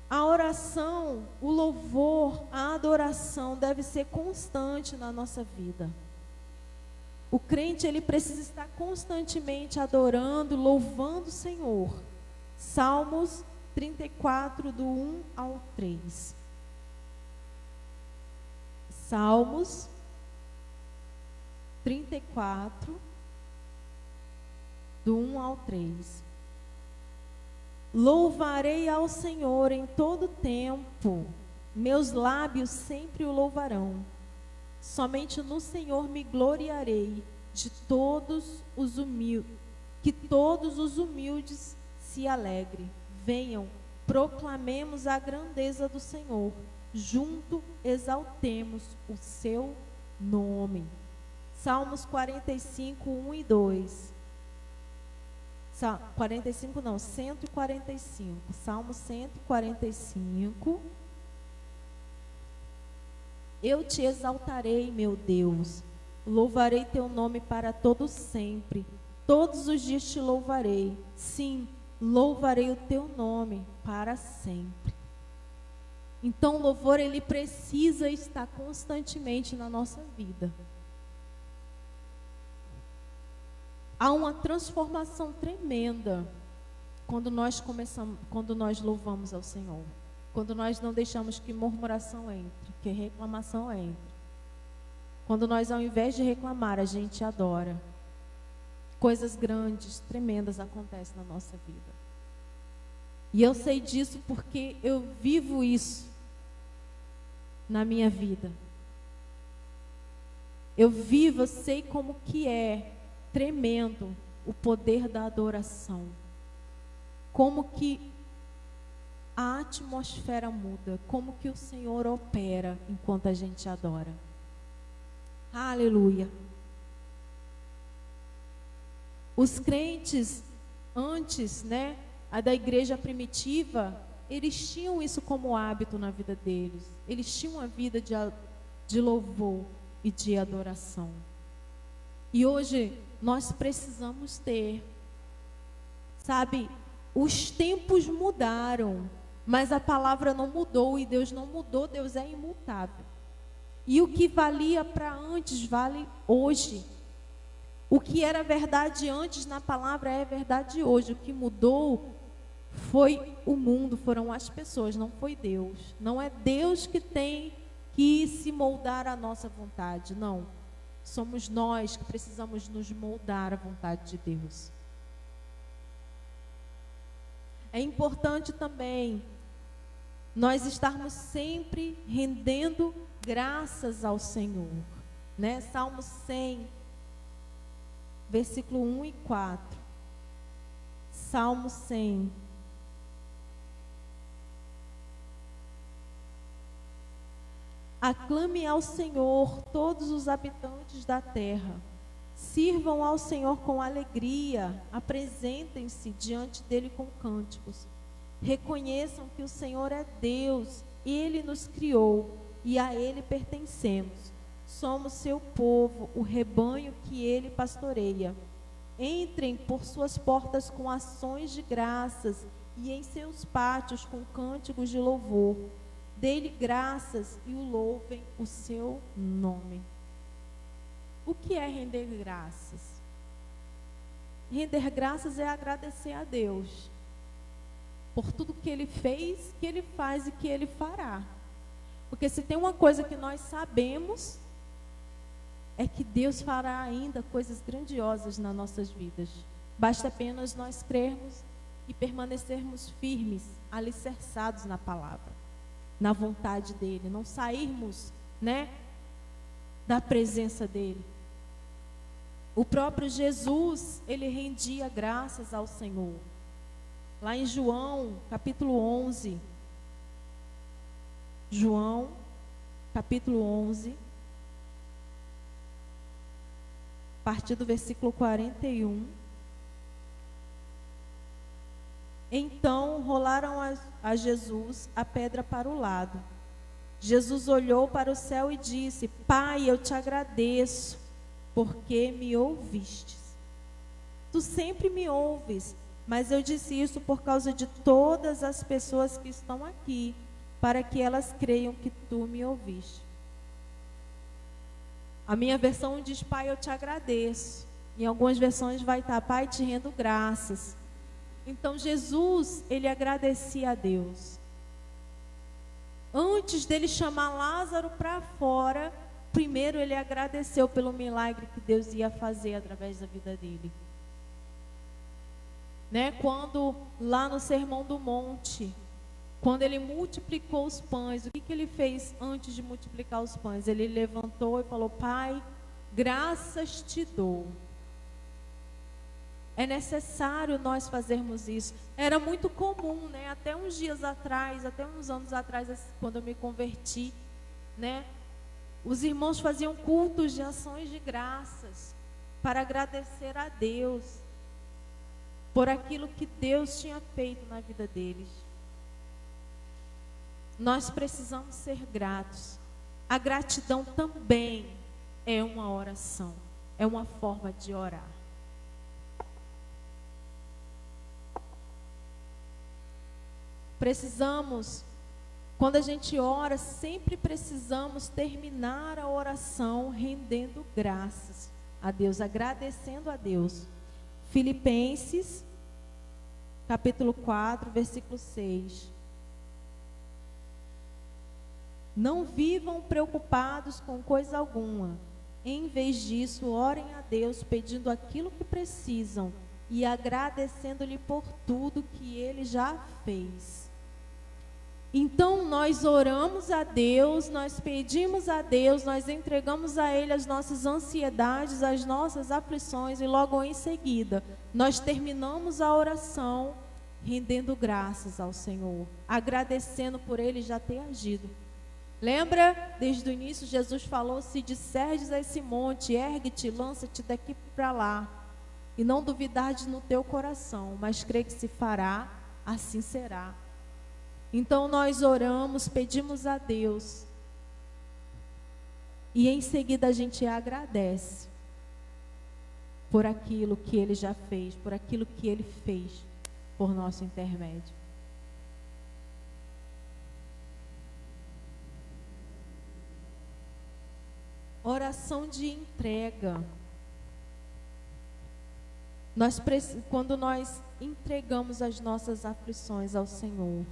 A oração, o louvor, a adoração deve ser constante na nossa vida. O crente, ele precisa estar constantemente adorando, louvando o Senhor. Salmos 34, do 1 ao 3. Salmos 34, do 1 ao 3. Louvarei ao Senhor em todo tempo, meus lábios sempre o louvarão. Somente no Senhor me gloriarei, de todos os humildes, que todos os humildes se alegrem. Venham, proclamemos a grandeza do Senhor, junto exaltemos o seu nome. Salmos 45, 1 e 2. 45 não, 145. Salmo 145. Eu te exaltarei, meu Deus, Louvarei teu nome para todo sempre. Todos os dias te louvarei. Sim, louvarei o teu nome para sempre. Então, o louvor, ele precisa estar constantemente na nossa vida. Há uma transformação tremenda quando nós louvamos ao Senhor. Quando nós não deixamos que murmuração entre, que reclamação entre. Quando nós, ao invés de reclamar, a gente adora. Coisas grandes, tremendas acontecem na nossa vida. E eu sei disso porque eu vivo isso na minha vida. Eu sei como que é tremendo o poder da adoração. Como que a atmosfera muda, como que o Senhor opera enquanto a gente adora. Aleluia. Os crentes antes, a da igreja primitiva, eles tinham isso como hábito na vida deles. Eles tinham uma vida de louvor e de adoração. E hoje nós precisamos ter, sabe, os tempos mudaram, mas a palavra não mudou e Deus não mudou, Deus é imutável. E o que valia para antes vale hoje. O que era verdade antes na palavra é verdade hoje. O que mudou foi o mundo, foram as pessoas, não foi Deus. Não é Deus que tem que se moldar à nossa vontade, não. Somos nós que precisamos nos moldar à vontade de Deus. É importante também nós estarmos sempre rendendo graças ao Senhor, Salmo 100, versículo 1 e 4. Salmo 100. Aclame ao Senhor todos os habitantes da terra. Sirvam ao Senhor com alegria. Apresentem-se diante dele com cânticos. Reconheçam que o Senhor é Deus. Ele nos criou e a ele pertencemos. Somos seu povo, o rebanho que ele pastoreia. Entrem por suas portas com ações de graças e em seus pátios com cânticos de louvor. Dê-lhe graças e o louvem o seu nome. O que é render graças? Render graças é agradecer a Deus por tudo que Ele fez, que Ele faz e que Ele fará. Porque se tem uma coisa que nós sabemos, é que Deus fará ainda coisas grandiosas nas nossas vidas. Basta apenas nós crermos e permanecermos firmes, alicerçados na palavra, na vontade dEle, não sairmos, da presença dEle. O próprio Jesus, ele rendia graças ao Senhor. Lá em João, capítulo 11. João, capítulo 11. A partir do versículo 41. Então rolaram a Jesus a pedra para o lado. Jesus olhou para o céu e disse: Pai, eu te agradeço, porque me ouvistes. Tu sempre me ouves, mas eu disse isso por causa de todas as pessoas que estão aqui, para que elas creiam que tu me ouviste. A minha versão diz: Pai, eu te agradeço. Em algumas versões vai estar: Pai, te rendo graças. Então Jesus, ele agradecia a Deus. Antes dele chamar Lázaro para fora, primeiro ele agradeceu pelo milagre que Deus ia fazer através da vida dele. Quando lá no Sermão do Monte, quando ele multiplicou os pães, o que ele fez antes de multiplicar os pães? Ele levantou e falou: Pai, graças te dou. É necessário nós fazermos isso. Era muito comum, até uns dias atrás, até uns anos atrás, quando eu me converti, os irmãos faziam cultos de ações de graças para agradecer a Deus por aquilo que Deus tinha feito na vida deles. Nós precisamos ser gratos. A gratidão também é uma oração, é uma forma de orar. Precisamos, quando a gente ora, sempre precisamos terminar a oração rendendo graças a Deus, agradecendo a Deus. Filipenses, capítulo 4, versículo 6. Não vivam preocupados com coisa alguma. Em vez disso, orem a Deus pedindo aquilo que precisam e agradecendo-lhe por tudo que Ele já fez. Então, nós oramos a Deus, nós pedimos a Deus, nós entregamos a Ele as nossas ansiedades, as nossas aflições e logo em seguida, nós terminamos a oração rendendo graças ao Senhor, agradecendo por Ele já ter agido. Lembra, desde o início, Jesus falou, se disserdes a esse monte, ergue-te, lança-te daqui para lá, e não duvidardes no teu coração, mas crê que se fará, assim será. Então nós oramos, pedimos a Deus, e em seguida a gente agradece por aquilo que Ele já fez, por aquilo que Ele fez por nosso intermédio. Oração de entrega. Quando nós entregamos as nossas aflições ao Senhor.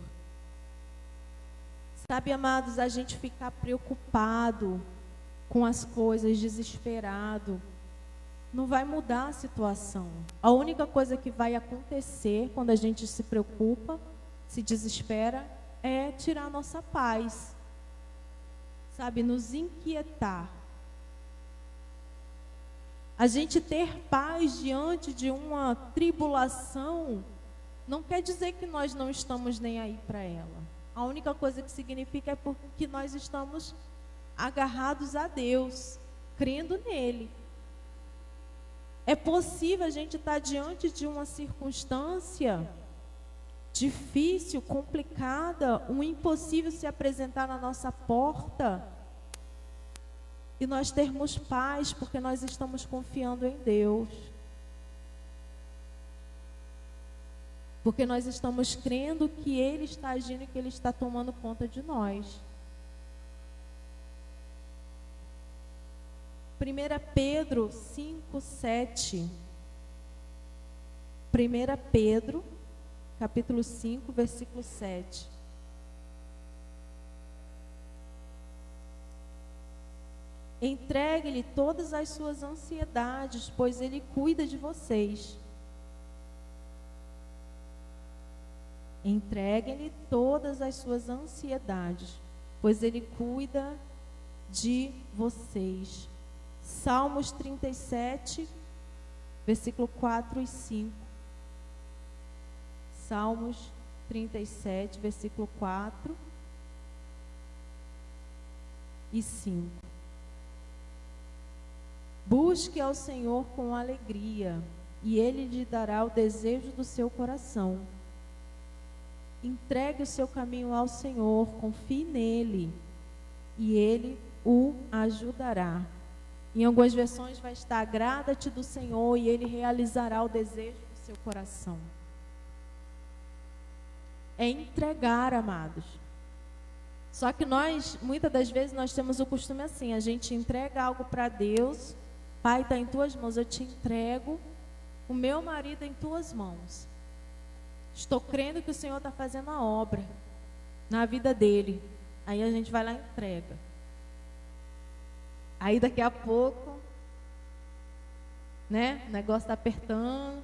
Sabe, amados, a gente ficar preocupado com as coisas, desesperado, não vai mudar a situação. A única coisa que vai acontecer quando a gente se preocupa, se desespera, é tirar a nossa paz. Sabe, nos inquietar. A gente ter paz diante de uma tribulação não quer dizer que nós não estamos nem aí para ela. A única coisa que significa é porque nós estamos agarrados a Deus, crendo nele. É possível a gente estar diante de uma circunstância difícil, complicada, um impossível se apresentar na nossa porta e nós termos paz porque nós estamos confiando em Deus. Porque nós estamos crendo que Ele está agindo e que Ele está tomando conta de nós. 1 Pedro 5, 7. 1 Pedro, capítulo 5, versículo 7. Entregue-lhe todas as suas ansiedades, pois Ele cuida de vocês. Entreguem-lhe todas as suas ansiedades, pois Ele cuida de vocês. Salmos 37, versículo 4 e 5. Salmos 37, versículo 4 e 5. Busque ao Senhor com alegria, e Ele lhe dará o desejo do seu coração. Entregue o seu caminho ao Senhor, confie nele, e Ele o ajudará. Em algumas versões vai estar, agrada-te do Senhor, e Ele realizará o desejo do seu coração. É entregar, amados. Só que nós, muitas das vezes, nós temos o costume assim, a gente entrega algo para Deus, Pai, está em tuas mãos, eu te entrego o meu marido em tuas mãos. Estou crendo que o Senhor está fazendo a obra na vida dele. Aí a gente vai lá e entrega. Aí daqui a pouco, né? O negócio está apertando.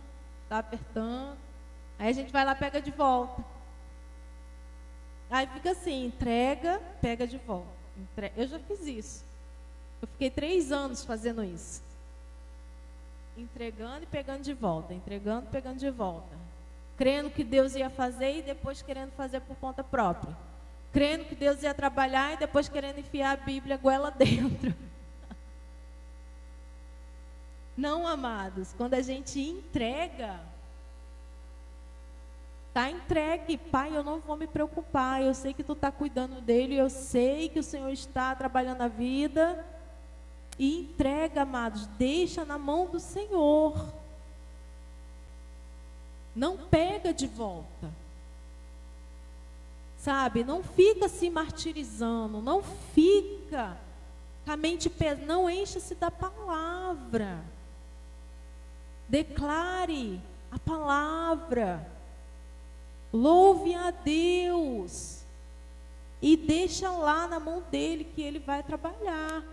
Aí a gente vai lá e pega de volta. Aí fica assim, entrega, pega de volta. Eu já fiz isso. Eu fiquei 3 anos fazendo isso. Entregando e pegando de volta. Entregando e pegando de volta. Crendo que Deus ia fazer e depois querendo fazer por conta própria. Crendo que Deus ia trabalhar e depois querendo enfiar a Bíblia goela dentro. Não, amados, quando a gente entrega, está entregue. Pai, eu não vou me preocupar, eu sei que tu está cuidando dele, eu sei que o Senhor está trabalhando a vida. e entrega, amados, deixa na mão do Senhor. Não pega de volta. Sabe, não fica se martirizando, não fica com a mente pesada, não encha-se da palavra. Declare a palavra. Louve a Deus. E deixa lá na mão dele que ele vai trabalhar.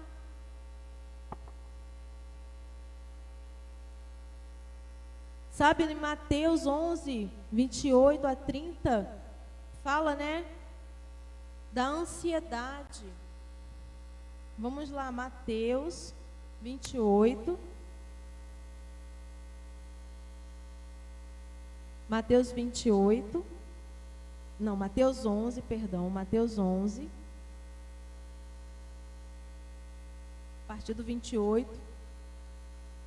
Sabe, em Mateus 11, 28 a 30, fala, né, da ansiedade. Vamos lá, Mateus 28. Mateus 28. Não, Mateus 11, perdão, Mateus 11. A partir do 28.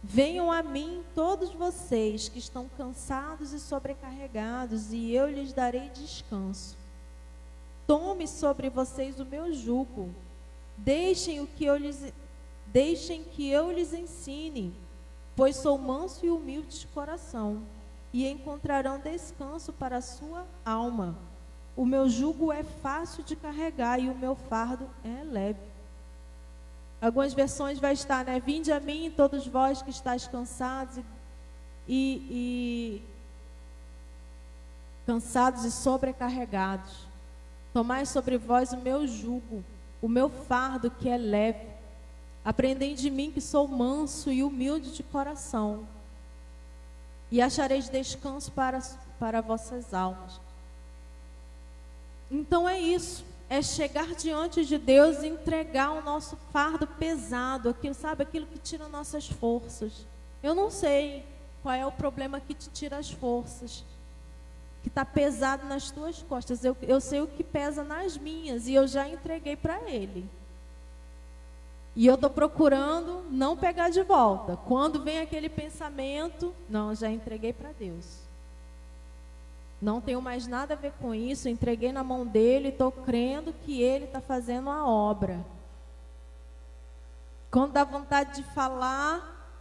Venham a mim todos vocês que estão cansados e sobrecarregados, e eu lhes darei descanso. Tome sobre vocês o meu jugo. Deixem que eu lhes ensine, pois sou manso e humilde de coração, e encontrarão descanso para a sua alma. O meu jugo é fácil de carregar e o meu fardo é leve. Algumas versões vai estar, né? Vinde a mim, todos vós que estáis cansados cansados e sobrecarregados. Tomai sobre vós o meu jugo, o meu fardo que é leve. Aprendei de mim que sou manso e humilde de coração, e achareis descanso para vossas almas. Então é isso. É chegar diante de Deus e entregar o nosso fardo pesado, aquilo, sabe, aquilo que tira nossas forças. Eu não sei qual é o problema que te tira as forças, que está pesado nas tuas costas. Eu sei o que pesa nas minhas e eu já entreguei para Ele. E eu estou procurando não pegar de volta. Quando vem aquele pensamento, não, já entreguei para Deus. Não tenho mais nada a ver com isso, entreguei na mão dele e estou crendo que ele está fazendo a obra. Quando dá vontade de falar,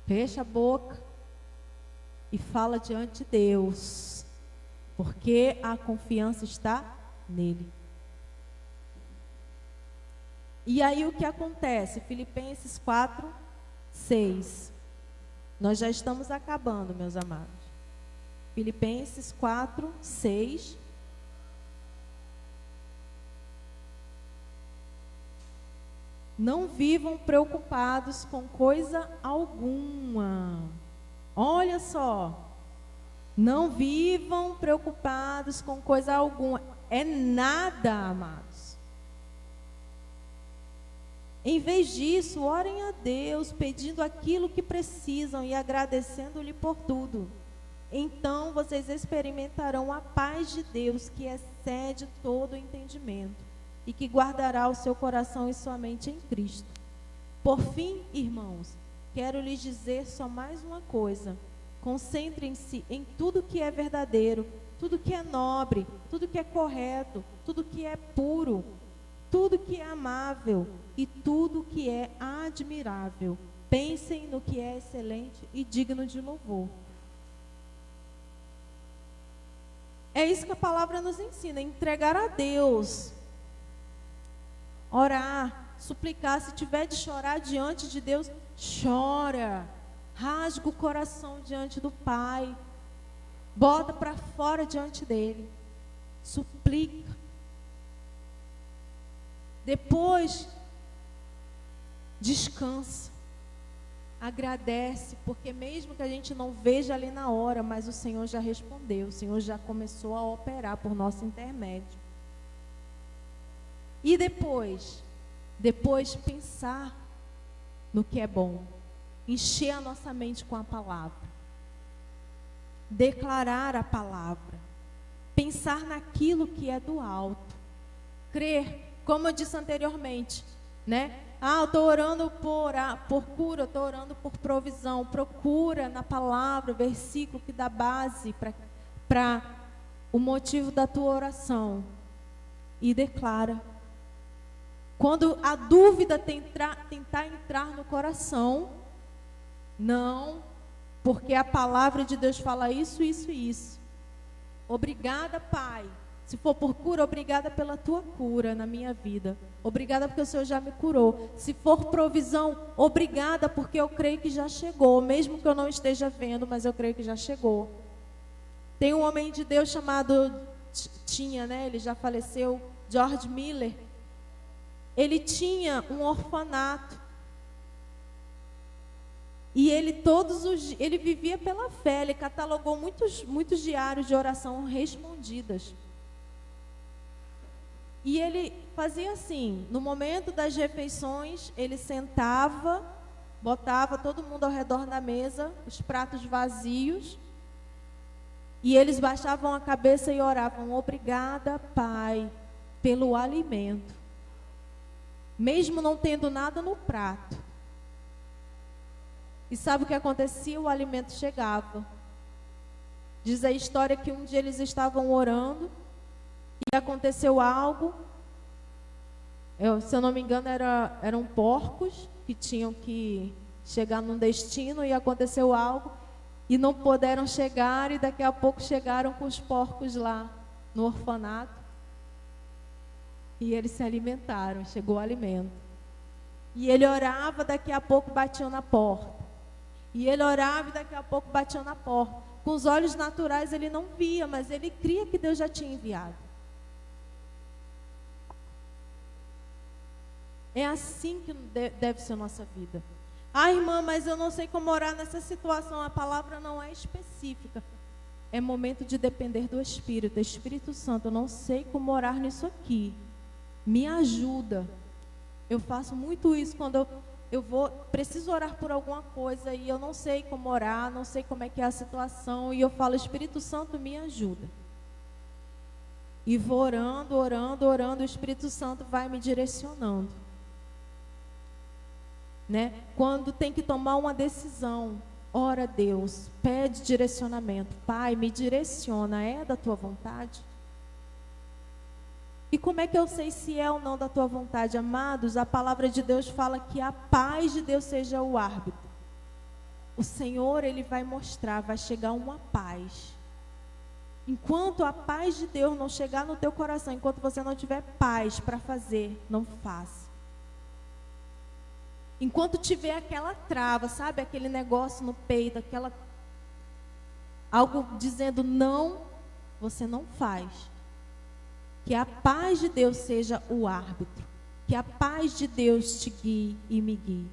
fecha a boca e fala diante de Deus, porque a confiança está nele. E aí o que acontece? Filipenses 4, 6. Nós já estamos acabando, meus amados. Filipenses 4, 6. Não vivam preocupados com coisa alguma. Olha só. Não vivam preocupados com coisa alguma. É nada, amados. Em vez disso, orem a Deus, pedindo aquilo que precisam e agradecendo-lhe por tudo. Então vocês experimentarão a paz de Deus, que excede todo o entendimento, e que guardará o seu coração e sua mente em Cristo. Por fim, irmãos, quero lhes dizer só mais uma coisa. Concentrem-se em tudo que é verdadeiro, tudo que é nobre, tudo que é correto, tudo que é puro, tudo que é amável e tudo que é admirável. Pensem no que é excelente e digno de louvor. É isso que a palavra nos ensina, entregar a Deus, orar, suplicar. Se tiver de chorar diante de Deus, chora, rasga o coração diante do Pai, bota para fora diante dele, suplica. Depois, descansa, agradece, porque mesmo que a gente não veja ali na hora, mas o Senhor já respondeu, o Senhor já começou a operar por nosso intermédio. E depois pensar no que é bom, encher a nossa mente com a palavra, declarar a palavra, pensar naquilo que é do alto, crer, como eu disse anteriormente, né? Eu estou orando por cura, eu estou orando por provisão. Procura na palavra o versículo que dá base para o motivo da tua oração e declara. Quando a dúvida tentar entrar no coração, não, porque a palavra de Deus fala isso, isso e isso. Obrigada, Pai. Se for por cura, obrigada pela tua cura na minha vida. Obrigada porque o Senhor já me curou. Se for provisão, obrigada porque eu creio que já chegou. Mesmo que eu não esteja vendo, mas eu creio que já chegou. Tem um homem de Deus chamado, ele já faleceu, George Miller. Ele tinha um orfanato. E ele vivia pela fé. Ele catalogou muitos diários de oração respondidas. E ele fazia assim, no momento das refeições, ele sentava, botava todo mundo ao redor da mesa, os pratos vazios, e eles baixavam a cabeça e oravam: obrigada, Pai, pelo alimento. Mesmo não tendo nada no prato. E sabe o que acontecia? O alimento chegava. Diz a história que um dia eles estavam orando, e aconteceu algo, se eu não me engano eram porcos que tinham que chegar num destino, e aconteceu algo e não puderam chegar, e daqui a pouco chegaram com os porcos lá no orfanato e eles se alimentaram, chegou o alimento. E ele orava, daqui a pouco batiam na porta, e ele orava e daqui a pouco batiam na porta. Com os olhos naturais ele não via, mas ele cria que Deus já tinha enviado. É assim que deve ser a nossa vida. Ah, irmã, mas eu não sei como orar nessa situação. A palavra não é específica. É momento de depender do Espírito. Espírito Santo, eu não sei como orar nisso aqui. Me ajuda. Eu faço muito isso quando preciso orar por alguma coisa e eu não sei como orar, não sei como é que é a situação, e eu falo: Espírito Santo, me ajuda. E vou orando, o Espírito Santo vai me direcionando. Quando tem que tomar uma decisão, ora a Deus, pede direcionamento. Pai, me direciona, é da tua vontade? E como é que eu sei se é ou não da tua vontade? Amados, a palavra de Deus fala que a paz de Deus seja o árbitro. O Senhor, Ele vai mostrar, vai chegar uma paz. Enquanto a paz de Deus não chegar no teu coração, enquanto você não tiver paz para fazer, não faça. Enquanto tiver aquela trava, sabe, aquele negócio no peito, algo dizendo não, você não faz. Que a paz de Deus seja o árbitro. Que a paz de Deus te guie e me guie.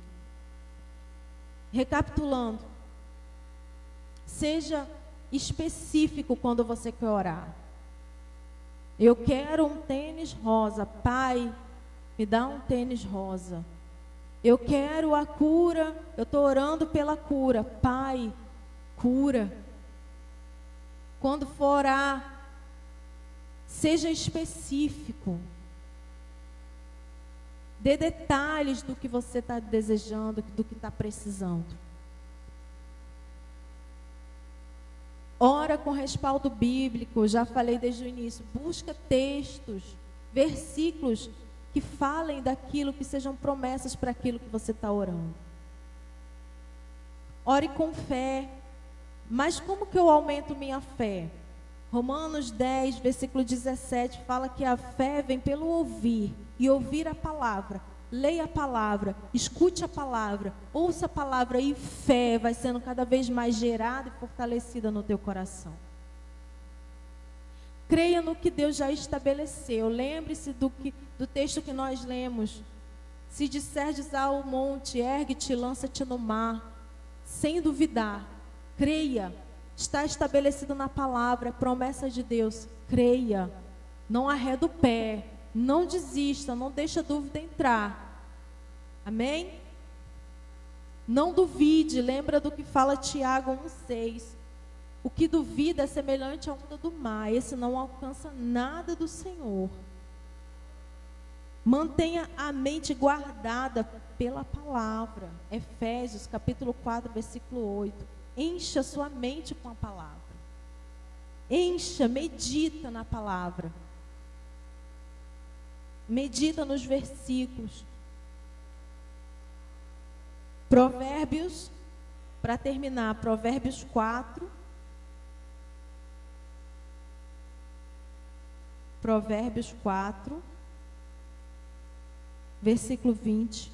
Recapitulando, seja específico quando você quer orar. Eu quero um tênis rosa. Pai, me dá um tênis rosa. Eu quero a cura, eu estou orando pela cura. Pai, cura. Quando for orar, seja específico. Dê detalhes do que você está desejando, do que está precisando. Ora com respaldo bíblico, já falei desde o início. Busca textos, versículos que falem daquilo, que sejam promessas para aquilo que você está orando. Ore com fé. Mas como que eu aumento minha fé? Romanos 10, versículo 17, fala que a fé vem pelo ouvir, e ouvir a palavra. Leia a palavra, escute a palavra, ouça a palavra, e fé vai sendo cada vez mais gerada e fortalecida no teu coração. Creia no que Deus já estabeleceu. Lembre-se do texto que nós lemos. Se disserdes ao monte, ergue-te, lança-te no mar, sem duvidar, creia. Está estabelecido na palavra, promessa de Deus. Creia, não arreda o pé, não desista, não deixa a dúvida entrar. Amém? Não duvide, lembra do que fala Tiago 1,6. O que duvida é semelhante à onda do mar, esse não alcança nada do Senhor. Mantenha a mente guardada pela palavra. Efésios capítulo 4, versículo 8. Encha sua mente com a palavra. Encha, medita na palavra. medita nos versículos. Provérbios, para terminar, Provérbios 4. Provérbios 4, versículo 20.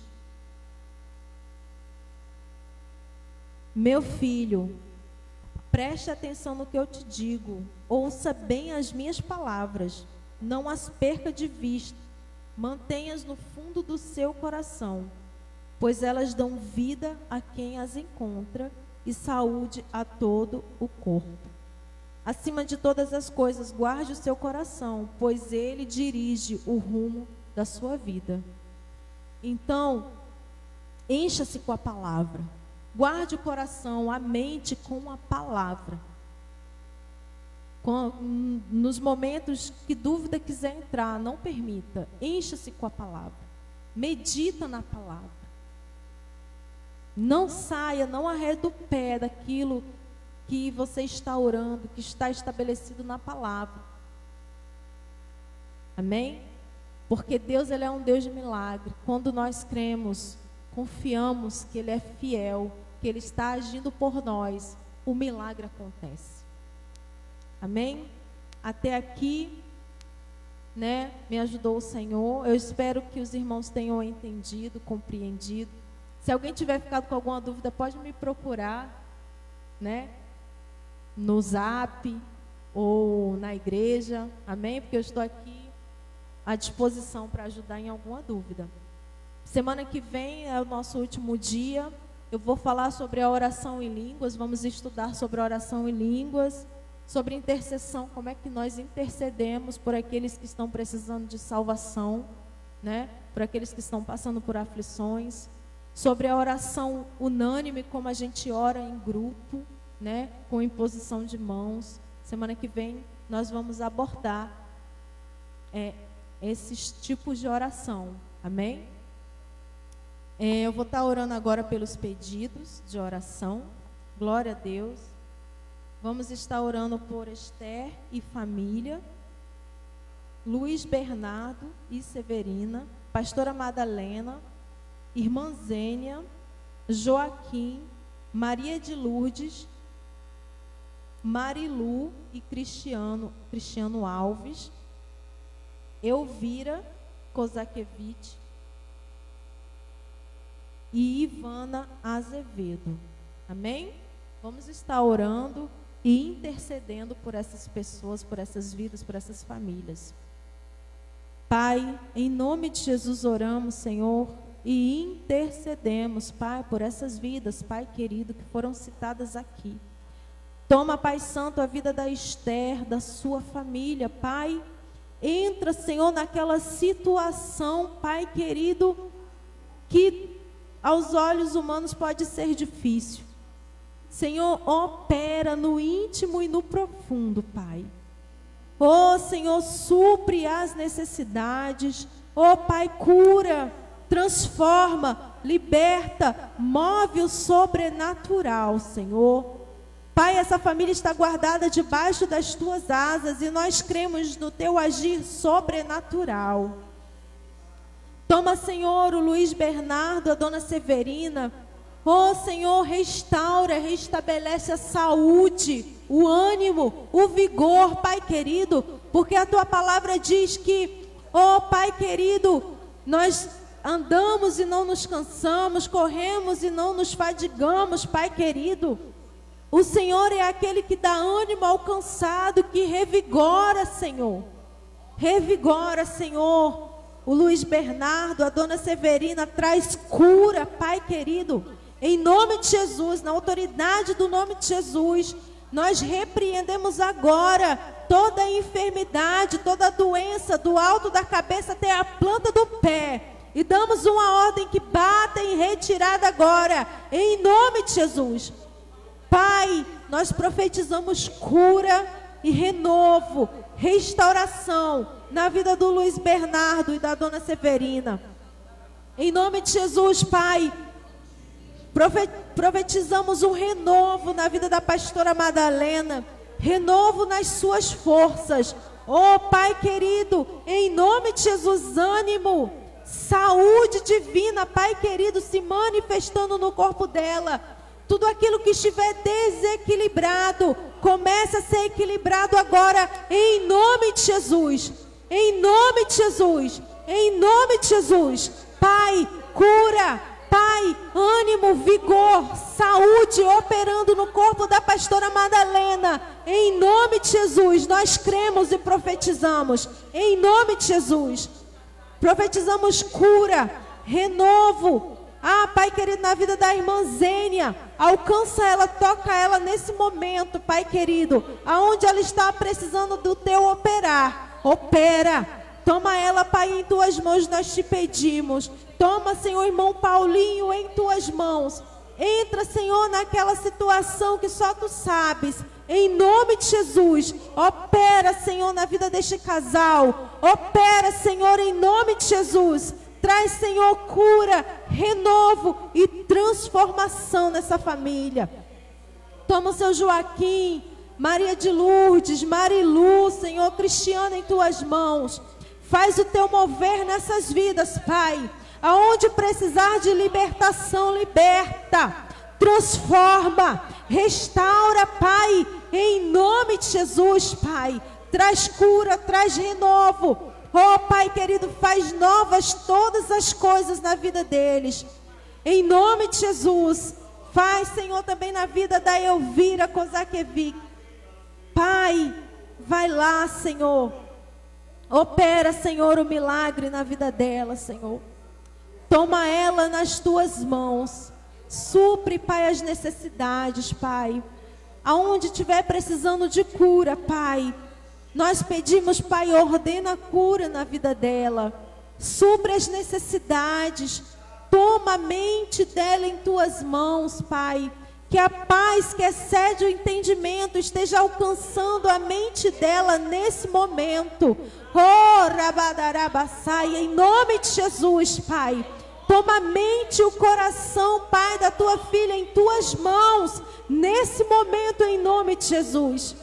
Meu filho, preste atenção no que eu te digo, ouça bem as minhas palavras, não as perca de vista, mantenha-as no fundo do seu coração, pois elas dão vida a quem as encontra e saúde a todo o corpo. Acima de todas as coisas, guarde o seu coração, pois ele dirige o rumo da sua vida. Então, encha-se com a palavra. Guarde o coração, a mente com a palavra. Nos momentos que dúvida quiser entrar, não permita. Encha-se com a palavra. Medita na palavra. Não saia, não arrede o pé daquilo que você está orando, que está estabelecido na palavra. Amém? Porque Deus, Ele é um Deus de milagre. Quando nós cremos, confiamos que Ele é fiel, que Ele está agindo por nós, o milagre acontece. Amém? Até aqui, né, me ajudou o Senhor. Eu espero que os irmãos tenham entendido, compreendido. Se alguém tiver ficado com alguma dúvida, pode me procurar, né, no Zap ou na igreja, amém? Porque eu estou aqui à disposição para ajudar em alguma dúvida. Semana que vem é o nosso último dia. Eu vou falar sobre a oração em línguas. Vamos estudar sobre a oração em línguas, sobre intercessão, como é que nós intercedemos por aqueles que estão precisando de salvação, né? Por aqueles que estão passando por aflições, sobre a oração unânime, como a gente ora em grupo, né? Com imposição de mãos. Semana que vem nós vamos abordar esses tipos de oração, amém? Eu vou estar orando agora pelos pedidos de oração. Glória a Deus. Vamos estar orando por Esther e família, Luiz Bernardo e Severina, pastora Madalena, irmã Zênia, Joaquim, Maria de Lourdes, Marilu e Cristiano Alves, Elvira Kozakevich e Ivana Azevedo. Amém? Vamos estar orando e intercedendo por essas pessoas, por essas vidas, por essas famílias. Pai, em nome de Jesus oramos, Senhor, e intercedemos, Pai, por essas vidas, Pai querido, que foram citadas aqui. Toma, Pai Santo, a vida da Esther, da sua família, Pai. Entra, Senhor, naquela situação, Pai querido, que aos olhos humanos pode ser difícil. Senhor, opera no íntimo e no profundo, Pai. Oh, Senhor, supre as necessidades. Oh, Pai, cura, transforma, liberta, move o sobrenatural, Senhor. Pai, essa família está guardada debaixo das tuas asas e nós cremos no teu agir sobrenatural. Toma, Senhor, o Luiz Bernardo, a dona Severina. Oh, Senhor, restaura, restabelece a saúde, o ânimo, o vigor, Pai querido, porque a tua palavra diz que, oh, Pai querido, nós andamos e não nos cansamos, corremos e não nos fadigamos, Pai querido. O Senhor é aquele que dá ânimo ao cansado, que revigora, Senhor. Revigora, Senhor. O Luiz Bernardo, a dona Severina, traz cura, Pai querido. Em nome de Jesus, na autoridade do nome de Jesus, nós repreendemos agora toda a enfermidade, toda a doença, do alto da cabeça até a planta do pé. E damos uma ordem que bata em retirada agora, em nome de Jesus. Pai, nós profetizamos cura e renovo, restauração na vida do Luiz Bernardo e da dona Severina. Em nome de Jesus, Pai, profetizamos um renovo na vida da pastora Madalena, renovo nas suas forças, Oh, Pai querido, em nome de Jesus, ânimo, saúde divina, Pai querido, se manifestando no corpo dela. Tudo aquilo que estiver desequilibrado, comece a ser equilibrado agora, em nome de Jesus. Em nome de Jesus. Em nome de Jesus. Pai, cura. Pai, ânimo, vigor, saúde operando no corpo da pastora Madalena. Em nome de Jesus, nós cremos e profetizamos. Em nome de Jesus. Profetizamos cura, renovo. Ah, Pai querido, na vida da irmã Zênia, alcança ela, toca ela nesse momento, Pai querido, aonde ela está precisando do teu operar. Opera, toma ela, Pai, em tuas mãos, nós te pedimos. Toma, Senhor, irmão Paulinho, em tuas mãos. Entra, Senhor, naquela situação que só tu sabes. Em nome de Jesus, opera, Senhor, na vida deste casal. Opera, Senhor, em nome de Jesus. Traz, Senhor, cura, renovo e transformação nessa família. Toma o seu Joaquim, Maria de Lourdes, Marilu, Senhor, Cristiano, em tuas mãos. Faz o teu mover nessas vidas, Pai. Aonde precisar de libertação, liberta. Transforma, restaura, Pai, em nome de Jesus, Pai. Traz cura, traz renovo. Oh, Pai querido, faz novas todas as coisas na vida deles. Em nome de Jesus. Faz, Senhor, também na vida da Elvira Kozakevic. Pai, vai lá, Senhor. Opera, Senhor, o milagre na vida dela, Senhor. Toma ela nas tuas mãos. Supre, Pai, as necessidades, Pai. Aonde estiver precisando de cura, Pai. Nós pedimos, Pai, ordena a cura na vida dela. Supre as necessidades. Toma a mente dela em tuas mãos, Pai. Que a paz que excede o entendimento esteja alcançando a mente dela nesse momento. Oh, rabadarabaçai, em nome de Jesus, Pai. Toma a mente e o coração, Pai, da tua filha em tuas mãos, nesse momento, em nome de Jesus.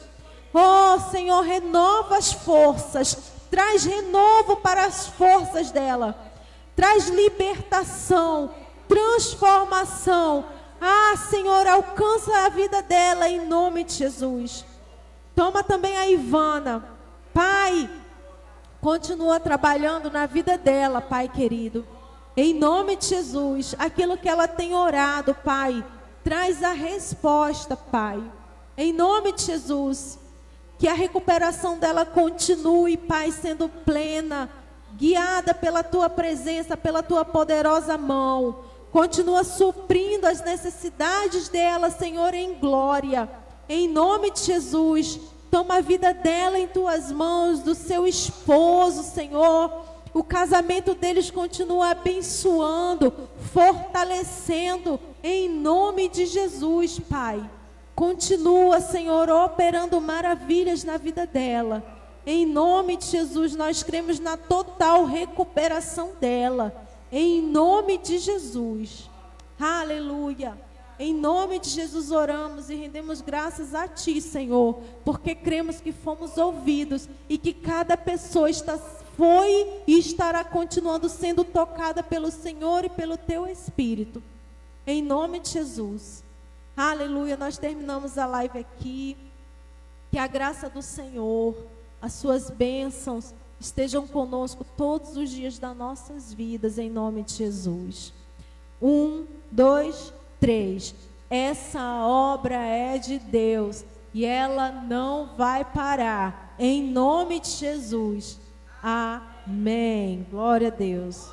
Oh, Senhor, renova as forças, traz renovo para as forças dela, traz libertação, transformação. Ah, Senhor, alcança a vida dela em nome de Jesus. Toma também a Ivana, Pai, continua trabalhando na vida dela, Pai querido. Em nome de Jesus, aquilo que ela tem orado, Pai, traz a resposta, Pai. Em nome de Jesus, que a recuperação dela continue, Pai, sendo plena, guiada pela Tua presença, pela Tua poderosa mão. Continua suprindo as necessidades dela, Senhor, em glória. Em nome de Jesus, toma a vida dela em Tuas mãos, do seu esposo, Senhor. O casamento deles continua abençoando, fortalecendo, em nome de Jesus, Pai. Continua, Senhor, operando maravilhas na vida dela. Em nome de Jesus, nós cremos na total recuperação dela. Em nome de Jesus. Aleluia. Em nome de Jesus oramos e rendemos graças a Ti, Senhor, porque cremos que fomos ouvidos e que cada pessoa foi e estará continuando sendo tocada pelo Senhor e pelo Teu Espírito. Em nome de Jesus. Aleluia, nós terminamos a live aqui. Que a graça do Senhor, as suas bênçãos estejam conosco todos os dias das nossas vidas, em nome de Jesus. 1, 2, 3. Essa obra é de Deus e ela não vai parar. Em nome de Jesus. Amém. Glória a Deus.